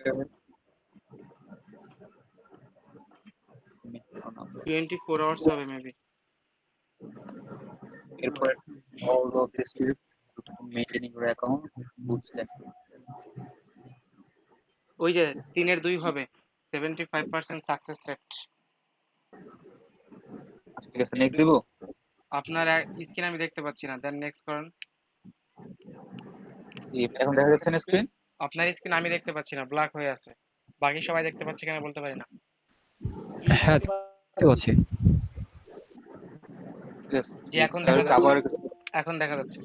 Speaker 2: 24 আওয়ার্স হবে মেবি।
Speaker 16: এরপরে all of this is maintaining your account bootstrap।
Speaker 2: ওই যে 3 এর 2 হবে, 75% সাকসেস রেট।
Speaker 16: ঠিক আছে নেক্সট দেব।
Speaker 2: আপনার স্ক্রিন আমি দেখতে পাচ্ছি না, দেন নেক্সট করেন।
Speaker 16: এখন দেখা যাচ্ছে না স্ক্রিন?
Speaker 2: আপনার স্ক্রিন আমি দেখতে পাচ্ছি না, ব্ল্যাক হয়ে আছে। বাকি সবাই দেখতে পাচ্ছে কিনা বলতে পারি না।
Speaker 16: হ্যাঁ দেখতে পাচ্ছি।
Speaker 2: জি এখন দেখা যাচ্ছে, এখন দেখা যাচ্ছে।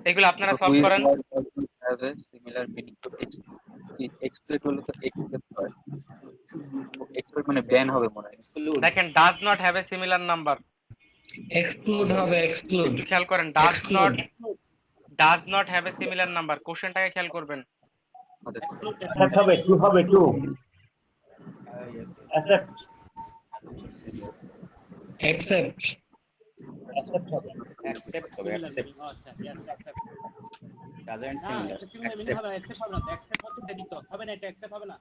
Speaker 2: এগুলো আপনারা সলভ করেন।
Speaker 16: সিমিলার মিনিং টু এক্সপ্লয়েট হলো তো এক্সেপ্ট হয়। এক্সপ্লয়েট মানে ব্যান হবে মনে হয়।
Speaker 2: দেখেন does not have a similar number,
Speaker 20: exclude হবে, এক্সক্লুড।
Speaker 2: খেয়াল করেন does not have a similar number, কোশ্চেনটাকে খেয়াল করবেন।
Speaker 18: অ্যাকসেপ্ট হবে, 2 হবে, 2 অ্যাকসেপ্ট
Speaker 20: অ্যাকসেপ্ট
Speaker 18: অ্যাকসেপ্ট হবে,
Speaker 17: accept হবে accept
Speaker 18: আচ্ছা यस অ্যাকসেপ্ট
Speaker 17: doesn't
Speaker 18: না
Speaker 17: similar
Speaker 18: এটা সিমিলার মিনিং
Speaker 17: accept
Speaker 18: হবে না, অ্যাকসেপ্ট হবে না, অ্যাকসেপ্ট হচ্ছে ব্যতীত হবে না, এটা অ্যাকসেপ্ট হবে না,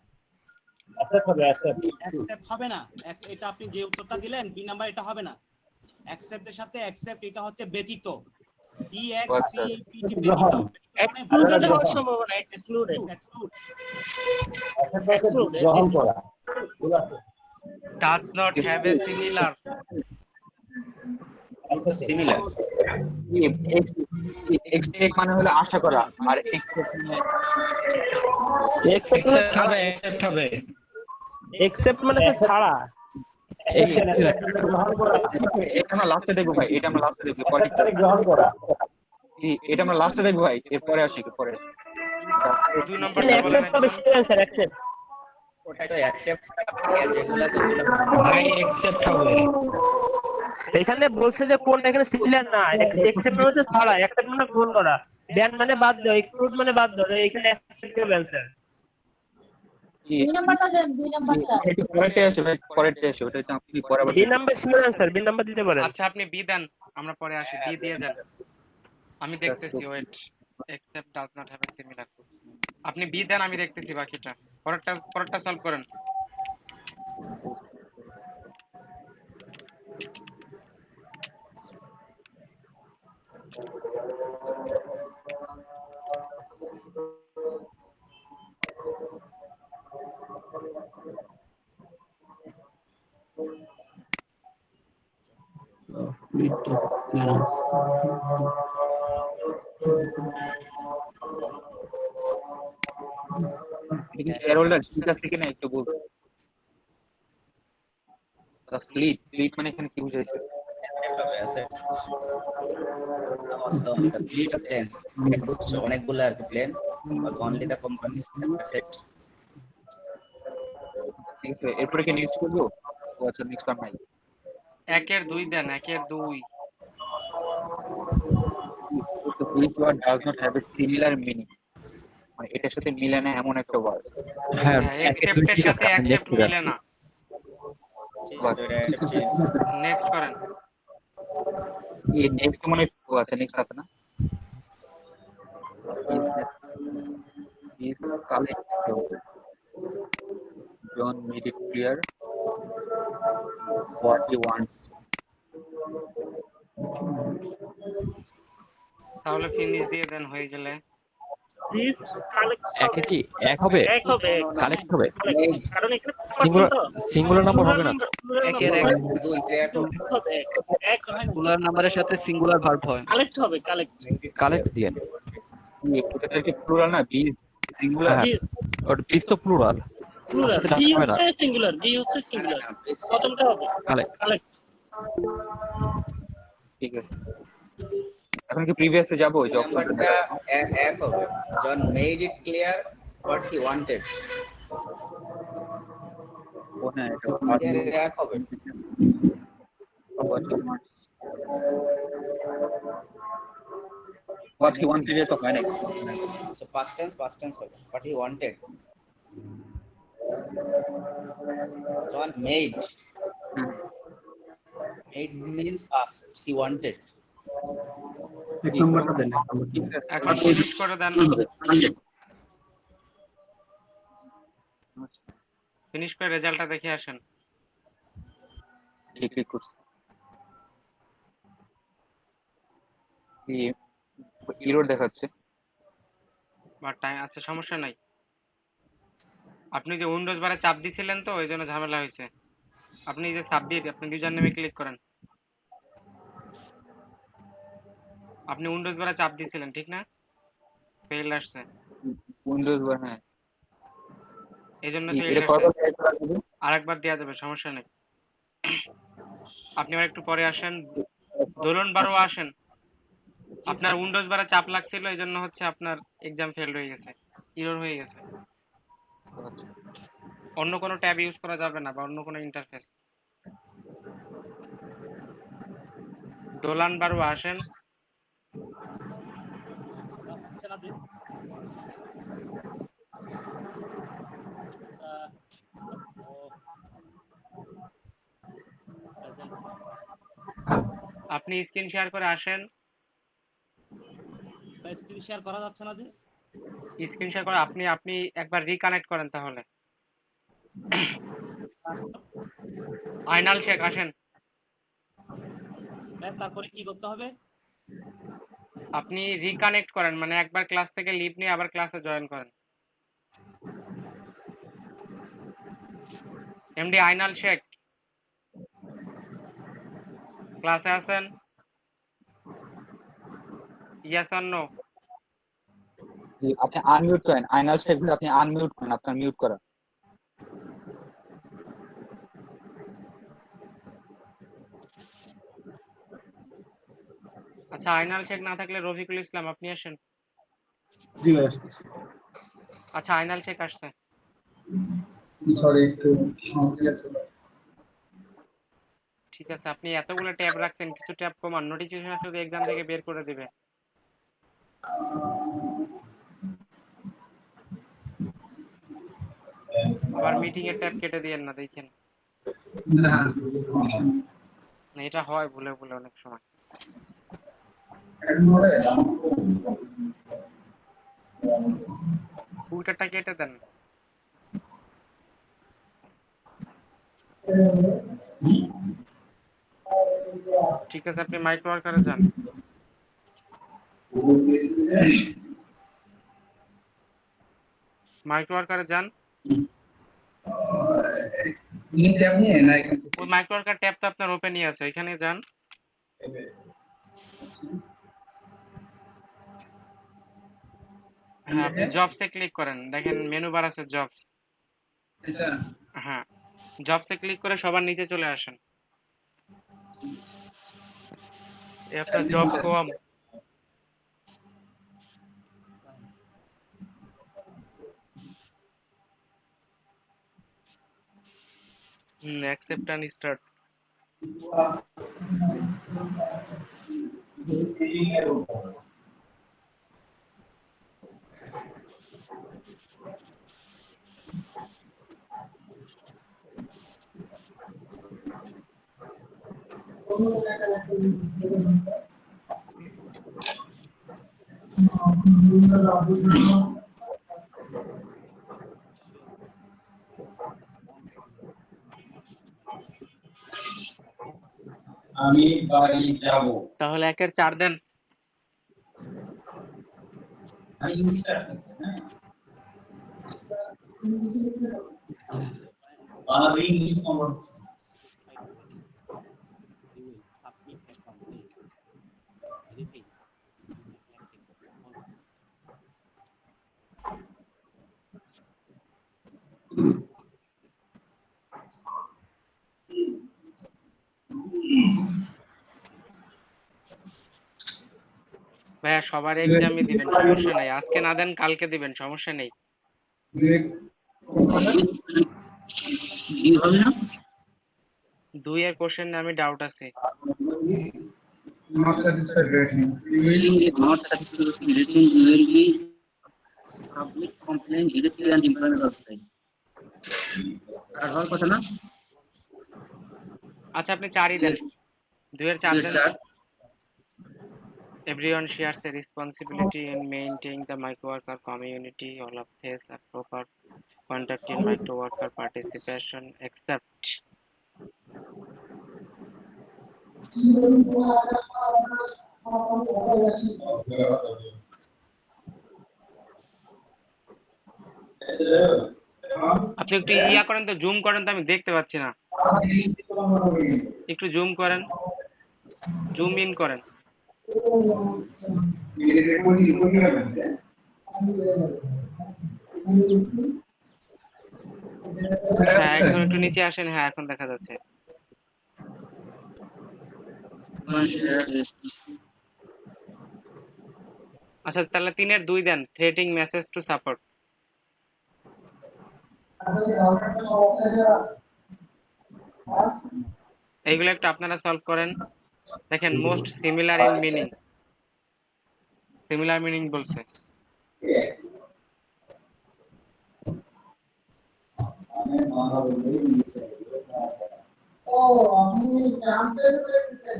Speaker 18: অ্যাকসেপ্ট হবে, অ্যাকসেপ্ট হবে না। এটা আপনি যে উত্তরটা দিলেন বি নাম্বার, এটা হবে না। অ্যাকসেপ্টের সাথে অ্যাকসেপ্ট এটা হচ্ছে ব্যতীত, ই এক্স সি পি টি ব্যতীত।
Speaker 20: এক্সক্লুডেড হওয়ার সম্ভাবনা, এক্সক্লুডেড
Speaker 18: এক্সক্লুড গ্রহণ করা, ঠিক আছে।
Speaker 2: Does not have a similar,
Speaker 17: similar
Speaker 16: expect মানে হলো আশা করা, আর এক্সেপ্ট মানে
Speaker 20: এক্সেপ্ট হবে, এক্সেপ্ট হবে।
Speaker 18: এক্সেপ্ট মানে তো ছাড়া,
Speaker 16: এটা আমরা লাস্টে দেখবো ভাই, এটা আমরা লাস্টে দেখবো, পরে
Speaker 18: গ্রহণ করা,
Speaker 16: এটা আমরা লাস্টে দেখবো ভাই, এরপরে আসি পরে।
Speaker 2: 2 নম্বরটা বলেন।
Speaker 18: অ্যাকসেপ্ট হবে, স্যার অ্যাকসেপ্ট
Speaker 17: ওটা তো অ্যাকসেপ্ট যেগুলো আছে ওগুলো
Speaker 20: ভাই অ্যাকসেপ্ট হবে।
Speaker 21: এখানে বলছে যে কোনটা এখানে সিমিলার না, এক্সেপ্ট মানে ছাড়া, অ্যাকসেপ্ট মানে গ্রহণ করা, ব্যান মানে বাদ দাও, এক্সক্লুড মানে বাদ দাও, এখানে অ্যাকসেপ্ট হবে অ্যানসার।
Speaker 16: দুই নাম্বারটা দেন, দুই নাম্বারটা এটা পরেরটা আছে ভাই, পরেরটা আছে ওটা তো আপনি বরাবর
Speaker 21: B number similar answer, B number দিতে পারেন।
Speaker 2: আচ্ছা আপনি বি দেন, আমরা পরে আসি, বি দিয়ে যান। আমি দেখতেছি, wait, except does not have a similar. আপনি বি দেন, আমি দেখতেছি বাকিটা। পরেরটা সলভ করেন।
Speaker 16: শেয়ার হোল্ডার ঠিক আছে কিনা একটু বল। ফ্লিট মানে এখানে কি বুঝাইছে?
Speaker 17: অনেকগুলো আর কি প্লেন, অনলি দ্য কোম্পানিজ অ্যাসেট।
Speaker 16: ঠিক আছে, এরপরে কি নেক্সট করবো? ও আচ্ছা, নেক্সট আর নাই।
Speaker 2: 1 এর 2 দেন, 1 এর 2।
Speaker 16: Which word does not have a similar meaning, মানে এটার সাথে মিলে না এমন একটা ওয়ার্ড।
Speaker 5: হ্যাঁ,
Speaker 2: এক্সেপ্টের সাথে অ্যাকসেপ্ট মিলে না। নেক্সট করেন।
Speaker 16: এই নেক্সট মানে ও আচ্ছা, নেক্সট আছে না? Is collect so John made it clear what he wants.
Speaker 2: তাহলে ফিনিশ দিয়ে দেন, হয়ে গেলে
Speaker 21: প্লিজ কালেক্ট
Speaker 22: একই এক হবে,
Speaker 21: এক হবে,
Speaker 22: কালেক্ট হবে,
Speaker 21: কারণ এখানে
Speaker 22: সিঙ্গুলার নাম্বার হবে না।
Speaker 21: একের এক হবে, এক
Speaker 15: সিঙ্গুলার নাম্বারের সাথে সিঙ্গুলার ভার্ব হয়।
Speaker 21: কালেক্ট হবে,
Speaker 22: কালেক্ট দিয়েন।
Speaker 16: এটা কি প্লুরাল না? বিজ সিঙ্গুলার,
Speaker 22: ওর বিজ তো প্লুরাল।
Speaker 21: প্লুরাল, বি হচ্ছে সিঙ্গুলার, বি হচ্ছে সিঙ্গুলার, প্রথমটা হবে কালেক্ট।
Speaker 16: ঠিক আছে, এখন কি প্রিভিয়াসে যাব? ওই যে
Speaker 17: নাম্বারটা এক হবে। John made it clear what he wanted.
Speaker 16: ও হ্যাঁ,
Speaker 17: এটা এক হবে।
Speaker 16: what he wanted is তো হয় না।
Speaker 17: So past tense হবে, what he wanted. John made means asked, he wanted.
Speaker 12: এক নম্বরটা দেন,
Speaker 2: এখন ফিনিশ করে দেন। ফিনিশ করে রেজাল্টটা দেখে আসেন।
Speaker 16: ক্লিক করছি, এরর দেখাচ্ছে।
Speaker 2: বাট টাইম, আচ্ছা সমস্যা নাই। আপনি যে উইন্ডোজ বারে চাপ দিছিলেন তো, ওই জন্য ঝামেলা হয়েছে। আপনি যে সাবমিট, আপনি ইউজার নেমে ক্লিক করেন। আপনি উইন্ডোজ বারে চাপ দিছিলেন, ঠিক না? ফেল আসছে
Speaker 16: উইন্ডোজ বার, হ্যাঁ
Speaker 2: এইজন্য
Speaker 16: এটা
Speaker 2: ফেল
Speaker 16: কতবার
Speaker 2: আসছে।
Speaker 16: try করা যাবে?
Speaker 2: আরেকবার দেয়া যাবে, সমস্যা নেই। আপনি আবার একটু পরে আসেন, দোলন বারো আসেন। আপনার উইন্ডোজ বারে চাপ লাগছিল, এইজন্য হচ্ছে আপনার এক্সাম ফেল হয়ে গেছে, এরর হয়ে গেছে। অন্য কোনো ট্যাব ইউজ করা যাবে না, বা অন্য কোনো ইন্টারফেস। দোলান বারো আসেন। আপনি স্ক্রিন শেয়ার করে আসেন।
Speaker 18: স্ক্রিন শেয়ার করা যাচ্ছে না যে।
Speaker 2: স্ক্রিন শেয়ার করে আপনি একবার রিকানেক্ট করেন তাহলে। আইনাল শেখ আসেন।
Speaker 18: তারপরে কি করতে হবে?
Speaker 2: আপনি রিকানেক্ট করেন, মানে একবার ক্লাস থেকে লিভ নিয়ে আবার ক্লাসে জয়েন করেন। এমডি আইনাল শেখ ক্লাসে আছেন? Yes or no?
Speaker 16: আপনি আনমিউট করেন, আইনাল শেখ ভাই, আপনি আনমিউট করেন, আপনার মিউট করা।
Speaker 2: আচ্ছা, আইনাল শেখ না থাকলে রফিকুল ইসলাম আপনি আসেন।
Speaker 12: জি ভাই আসতেছি।
Speaker 2: আচ্ছা, আইনাল শেখ আসছে।
Speaker 1: সরি একটু সমস্যা ছিল।
Speaker 2: ঠিক আছে, আপনি এতগুলো ট্যাব রাখছেন, কিছু ট্যাব কমান, নোটিফিকেশন শুধু এক্সাম থেকে বের করে দিবে। আবার মিটিং এর ট্যাব কেটে দিয়েন না, দেখেন
Speaker 1: না
Speaker 2: না, এটা হয় ভুলে ভুলে অনেক সময়। ফুলকাটা কেটে দেন। ঠিক আছে, আপনি মাইক্রো ওয়ার্কারে যান। মাইক্রো ওয়ার্কারে যান। ওই মাইক্রো ওয়ার্কার ট্যাব তো আপনার ওপেনই আছে, ওইখানে যান। হ্যাঁ, আপনি জবসে ক্লিক করেন, দেখেন মেনু বার আছে জবস। হ্যাঁ, জবসে ক্লিক করে সবার নিচে চলে আসেন। আপনার জব কম। Accept and start.
Speaker 1: আমি বাড়ি যাব।
Speaker 2: তাহলে 1-এর 4 দেন।
Speaker 1: আমি ইংলিশটা হ্যাঁ বাংলা ইংলিশ নম্বর
Speaker 2: ভাইয়া সবার এক্সামই দিবেন, সমস্যা নাই। আজকে না দেন কালকে দিবেন, সমস্যা নেই।
Speaker 14: কি হবে না
Speaker 2: 2 এর কোশ্চেন আমি ডাউট আছে।
Speaker 1: not satisfied rating
Speaker 14: not satisfied rating you will be submit complaint directly and employment website আর হওয়ার কথা না।
Speaker 2: আচ্ছা, আপনি 4ই দেন, 2 এর 4 দেন। Everyone shares a responsibility in maintaining the microworker community. All of these are proper conduct in microworker participation, except আপনি একটু ইয়া করেন তো, জুম করেন তো, আমি দেখতে পাচ্ছি না। একটু জুম করেন, জুম ইন করেন। হ্যাঁ, এখন একটু নিচে আসেন। হ্যাঁ, এখন দেখা যাচ্ছে। আচ্ছা, তাহলে 3 এর 2 দেন, থ্রেটিং মেসেজ টু সাপোর্ট। এইগুলো একটু আপনারা সলভ করেন। দেখেন most similar in meaning, similar meaning বলছে।
Speaker 1: ও আপনি ট্রান্সলেট করতেছেন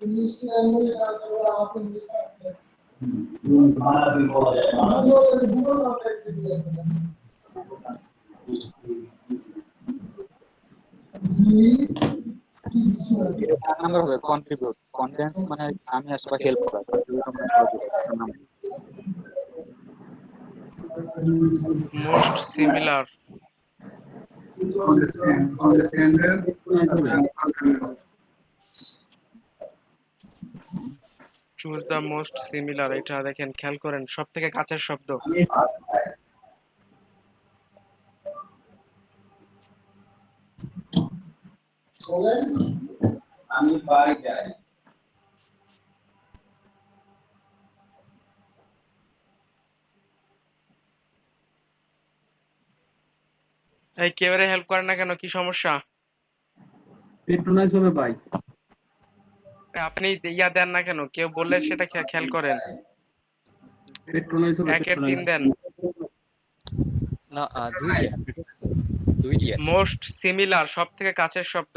Speaker 1: ইংলিশ টু ল্যাঙ্গুয়েজ তারপরে আমাকে ইংলিশ ট্রান্সলেট বাংলা দিয়ে বলা যায় গুগল ট্রান্সলেট দিয়ে
Speaker 16: নাম্বার হবে কন্ট্রিবিউট কন্টেন্টস মানে আমি আসলে হেল্প করা
Speaker 2: most similar choose the most similar. এটা দেখেন, খেয়াল করেন, সব থেকে কাছের শব্দ।
Speaker 1: আমি বাড়ি যাই।
Speaker 2: এই কেউ হেল্প করে না কেন, কি সমস্যা?
Speaker 12: পেট্রোনাইজ হবে ভাই।
Speaker 2: আপনি ইয়া দেন না কেন, কেউ বললে সেটা খেয়াল করেন।
Speaker 12: পেট্রোনাইজ হবে,
Speaker 2: 1-এর 3 দেন।
Speaker 22: না 2 দিয়ে 2 দিয়ে
Speaker 2: মোস্ট সিমিলার, সব থেকে কাছের শব্দ।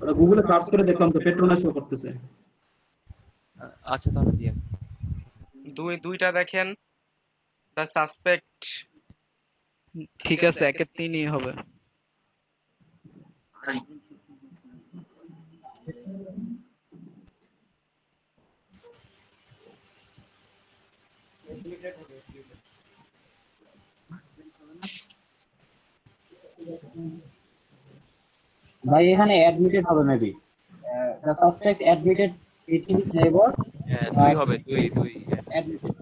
Speaker 12: ওরা গুগলে সার্চ করে দেখলাম তো পেট্রোনাইজ শো করতেছে।
Speaker 22: আচ্ছা তাহলে দিয়ে
Speaker 2: দুইটা দেখেন, সাসপেক্ট।
Speaker 15: ঠিক আছে 1-এর 3ই হবে।
Speaker 5: ভাই এখানে অ্যাডমিটেড হবে maybe the suspect admitted it is neighbour.
Speaker 16: হ্যাঁ 2 হবে, 2
Speaker 5: অ্যাডমিটেড।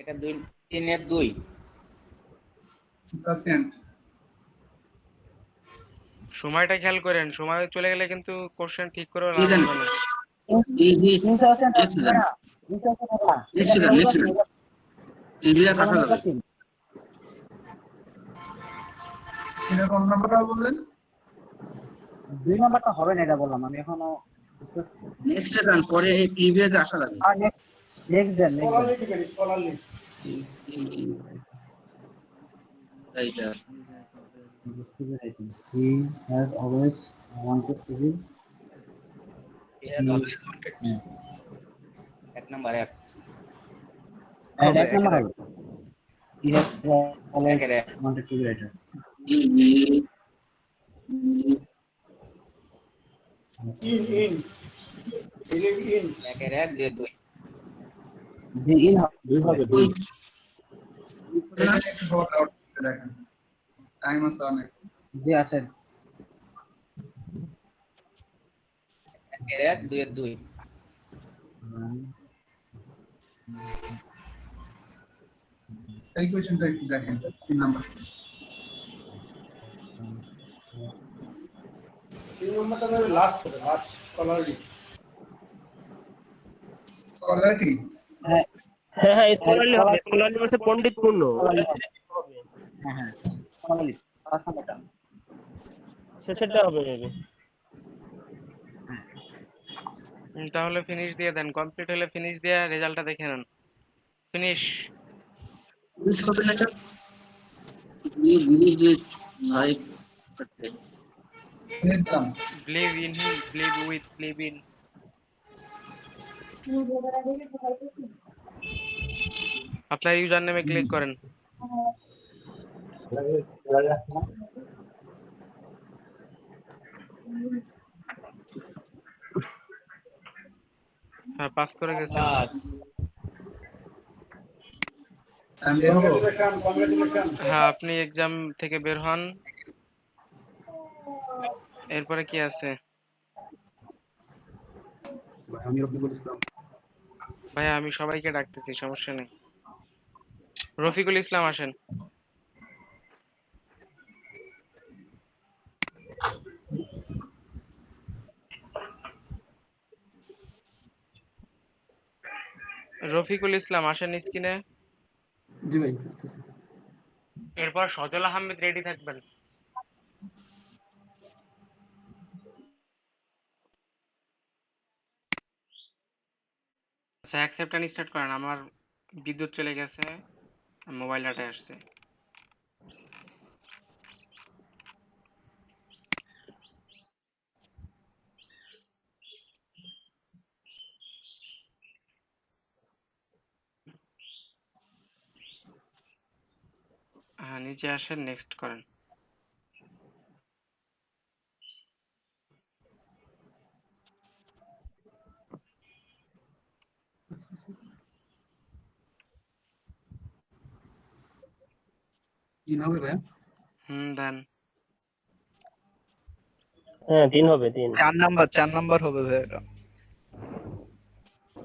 Speaker 17: এটা 3-এর 2।
Speaker 2: সময়টা খেয়াল করেন, সময় চলে গেলে কিন্তু কোশ্চেন ঠিক করে
Speaker 14: এই দেন। এগুলা কাটা যাবে।
Speaker 3: কোন নাম্বারটা বললেন?
Speaker 5: 2 নাম্বারটা হবে না এটা বললাম আমি এখনো।
Speaker 14: নেক্সট দেন, পরে প্রিভিয়াস আসা যাবে।
Speaker 5: নেক্সট দেন,
Speaker 1: স্কলারলি
Speaker 14: এইটা
Speaker 5: He has always wanted to be.
Speaker 17: He has always wanted. 1 number 1।
Speaker 5: এক নাম্বার হবে। He has always wanted to be writer.
Speaker 1: in
Speaker 17: 1-এর 1, 2-এর 2।
Speaker 5: The in হবে 2।
Speaker 3: টাইম আছে অনেক।
Speaker 5: জি আছে।
Speaker 17: 1-এর 1, 2-এর 2।
Speaker 3: এই কোশ্চেনটা একটু দেখেন, 3 নাম্বার।
Speaker 1: 3 নাম্বারটা ধরে লাস্ট হবে, লাস্ট স্কলারলি।
Speaker 3: স্কলারলি
Speaker 21: হ্যাঁ হ্যাঁ স্কলারলি হবে। স্কলারলি মানে পণ্ডিত পূর্ণ।
Speaker 5: হ্যাঁ হ্যাঁ স্কলারলি ফার্স্ট নাম্বারটা
Speaker 21: শেষেরটা হবে মেবি।
Speaker 2: তাহলে ফিনিশ দিয়ে দেন, কমপ্লিট হলে ফিনিশ দিয়ে রেজাল্টটা দেখে নেন। ফিনিশ।
Speaker 14: ইউজ হবে না এটা। ये बिलीव विद लाइफ करते
Speaker 2: Believe in him, believe with, believe in. আপনার ইউজার নেমে ক্লিক করেন। হ্যাঁ পাস করে গেছেন। হ্যাঁ আপনি এক্সাম থেকে বের হন। এরপরে কি আছে? ভাই আমি সবাইকে ডাকতেছি, সমস্যা নেই। রফিকুল ইসলাম আসেন। রফিকুল ইসলাম আসেন স্ক্রিনে।
Speaker 12: জি ভাই।
Speaker 2: এরপর সজল আহমেদ রেডি থাকবেন। আচ্ছা অ্যাকসেপ্ট এন্ড স্টার্ট করেন। আমার বিদ্যুৎ চলে গেছে, মোবাইল ডাটায় আসছে। হ্যাঁ নিচে আসেন, নেক্সট করেন।
Speaker 12: কি হবে ভাই?
Speaker 2: দেন।
Speaker 21: হ্যাঁ 3 হবে 3।
Speaker 15: 4 নাম্বার হবে ভাই এটা।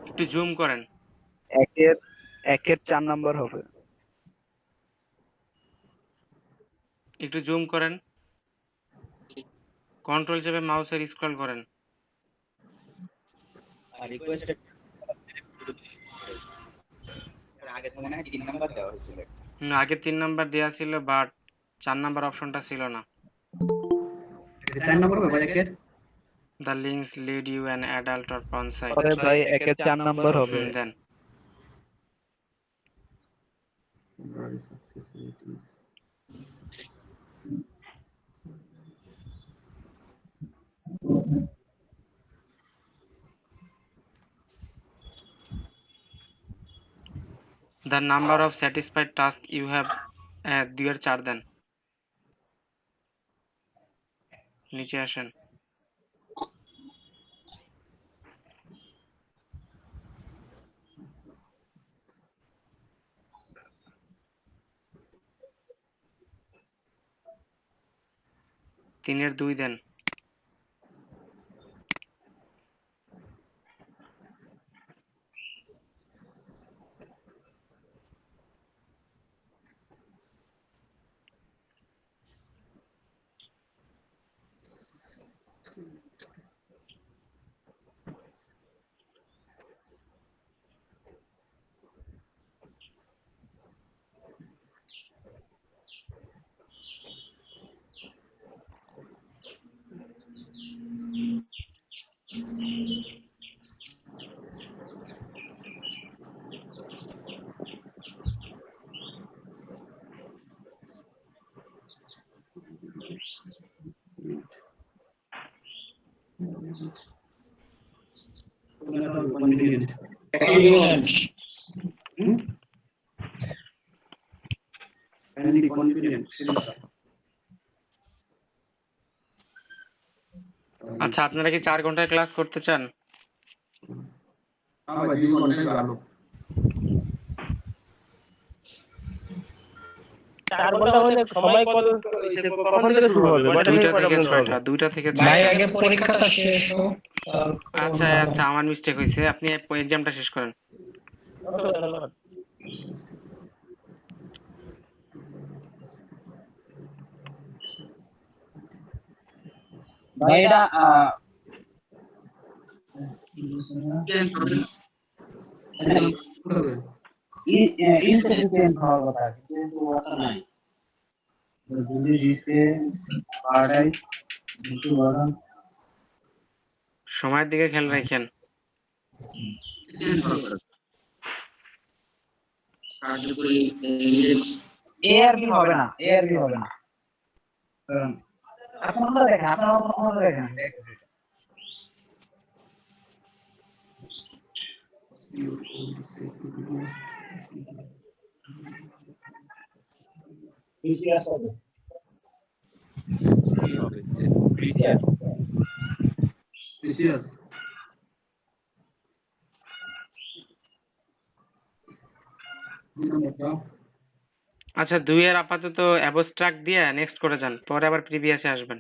Speaker 2: একটু জুম করেন।
Speaker 15: একের 4 নাম্বার হবে।
Speaker 2: একটু জুম করেন, কন্ট্রোল চেপে মাউসের স্ক্রল করেন।
Speaker 17: রিকোয়েস্টেড আগে তো মনে হয় 3 নাম্বার দেওয়া হয়েছিল।
Speaker 2: আগে 3 নাম্বার দেওয়া ছিল, বাট 4 নাম্বার অপশনটা ছিল না।
Speaker 12: 4 নাম্বার হবে ভাই একের?
Speaker 2: The links lead you an adult or porn site.
Speaker 15: আরে ভাই একের 4 নাম্বার হবে।
Speaker 2: দেন। The number of satisfied tasks you have 2 এর 4 দেন। নিচে আসেন। তিনের 2 দেন।
Speaker 12: Convenient. Only convenient.
Speaker 2: আচ্ছা, আপনারা কি 4 ঘন্টার ক্লাস করতে চান?
Speaker 12: হ্যাঁ ভাই 2 ঘন্টাই ভালো।
Speaker 21: 4 ঘন্টা হলে সময় কখন থেকে শুরু হবে?
Speaker 2: 2টা থেকে 6টা।
Speaker 20: ভাই আগে পরীক্ষাটা শেষ হোক।
Speaker 2: আচ্ছা আচ্ছা, আমার মিস্টেক হয়েছে, আপনি এক্সামটা শেষ করেন।
Speaker 5: ভাই এটা ইনসেফিসিয়েন্ট হওয়ার কথা, কিন্তু ওটা নাই। যদি দিতে পারাই একটু বলেন।
Speaker 2: সময়ের দিকে খেয়াল রাখেন।
Speaker 5: এআরবি হবে না, এআরবি হবে না। আপনারা দেখেন, আপনারা দেখেন।
Speaker 20: পিসিএস হবে।
Speaker 12: PCS.
Speaker 2: আচ্ছা, 2 এর আপাতত অ্যাবস্ট্রাক্ট দিয়ে নেক্সট করে যান, পরে আবার প্রিভিয়াসে আসবেন।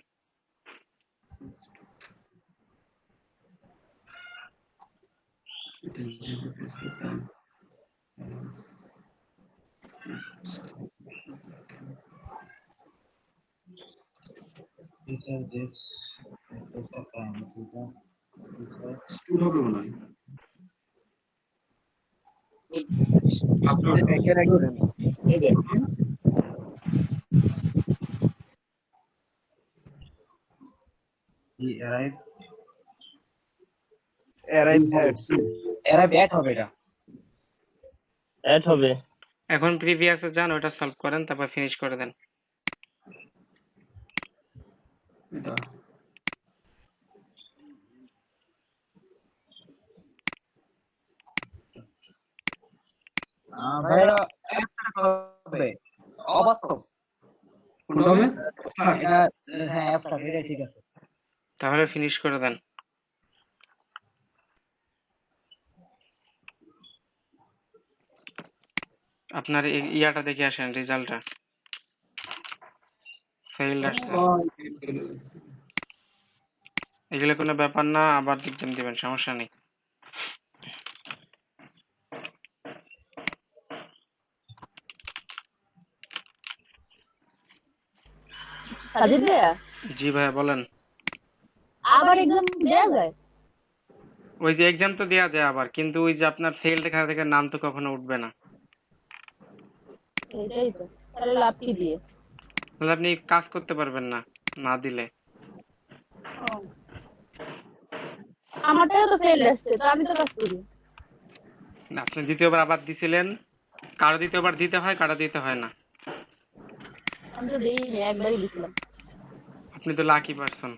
Speaker 12: হবে মনে হয়।
Speaker 21: অ্যাড হবে।
Speaker 2: এখন প্রিভিয়াসে যান, ওটা সলভ করেন, তারপর ফিনিশ করে দেন।
Speaker 5: ভাইরা একটা হবে অবাস্তব। হ্যাঁ অ্যাবস্ট্রাক্ট এটা ঠিক আছে।
Speaker 2: তাহলে ফিনিশ করে দেন। আপনার ইয়াটা দেখে আসেন, রেজাল্টটা ফেইল্ড আসছে। এগুলো কোনো ব্যাপার না, আবার এক্সাম দিবেন, সমস্যা নেই।
Speaker 6: সাজিদ ভাইয়া,
Speaker 2: জি ভাইয়া বলেন।
Speaker 6: আবার এক্সাম দেয়া যায়?
Speaker 2: ওই যে এক্সাম তো দেয়া যায় আবার, কিন্তু ওই যে আপনার ফেইল্ড খাতা থেকে নাম তো কখনো উঠবে না।
Speaker 6: এটাই তো, তাহলে লাভ কি দিয়ে?
Speaker 2: তাহলে আপনি কাজ করতে পারবেন না, না দিলে।
Speaker 6: আমারটাও তো ফেল আসছে, তো আমি তো কাজ করি।
Speaker 2: আপনি দ্বিতীয়বার আবার দিছিলেন, কারো দ্বিতীয়বার দিতে হয়, কারো দিতে হয় না।
Speaker 6: আমি তো দেইনি, একবারই দিছিলাম।
Speaker 2: আপনি তো লাকি পারসন।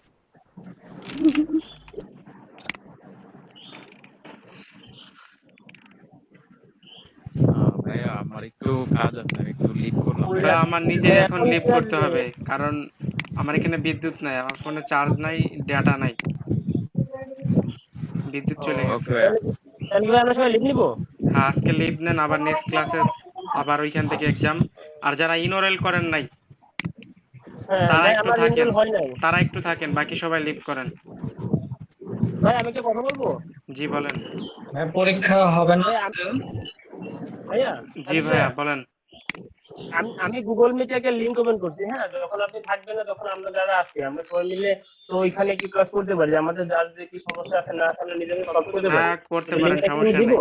Speaker 16: ভাইয়া আমার একটু কাজ আছে, আমি একটু লিভ করলাম।
Speaker 2: ভাইয়া আমার নিজের এখন লিভ করতে হবে, কারণ আমার এখানে বিদ্যুৎ নাই, আমার ফোনে চার্জ নাই, ডাটা নাই, বিদ্যুৎ চলে গেছে।
Speaker 21: আমরা সবাই লিভ নিবো?
Speaker 2: হ্যাঁ আজকে লিভ নেন, আবার নেক্সট ক্লাসে আবার ওইখান থেকে এক্সাম। আর যারা ইনোরেল করেন নাই তারা একটু থাকেন, তারা একটু থাকেন, বাকি সবাই লিভ করেন।
Speaker 21: ভাই আমি কি কথা বলবো?
Speaker 2: জি বলেন।
Speaker 20: পরীক্ষা হবে না
Speaker 21: ভাইয়া?
Speaker 2: জি ভাইয়া বলেন।
Speaker 21: আমি গুগল মিটে একটা লিংক ওপেন করছি, হ্যাঁ, যখন আপনি থাকবেন না তখন আমরা যারা আছি আমরা সবাই মিলে তো ওইখানে কি ক্লাস করতে পারি, আমাদের যার যে কি সমস্যা আছে না আছে নিজেদের সলভ করতে পারি।
Speaker 2: হ্যাঁ করতে পারেন, সমস্যা নেই।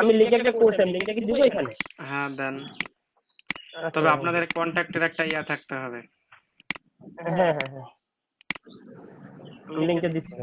Speaker 21: আমি লিংক একটা করছি, আমি লিংকটা কি দিব এখানে?
Speaker 2: হ্যাঁ দেন, তবে আপনাদের কন্ট্যাক্টের একটা ইয়া থাকতে হবে।
Speaker 21: হ্যাঁ হ্যাঁ হ্যাঁ, লিংকটা দিচ্ছি।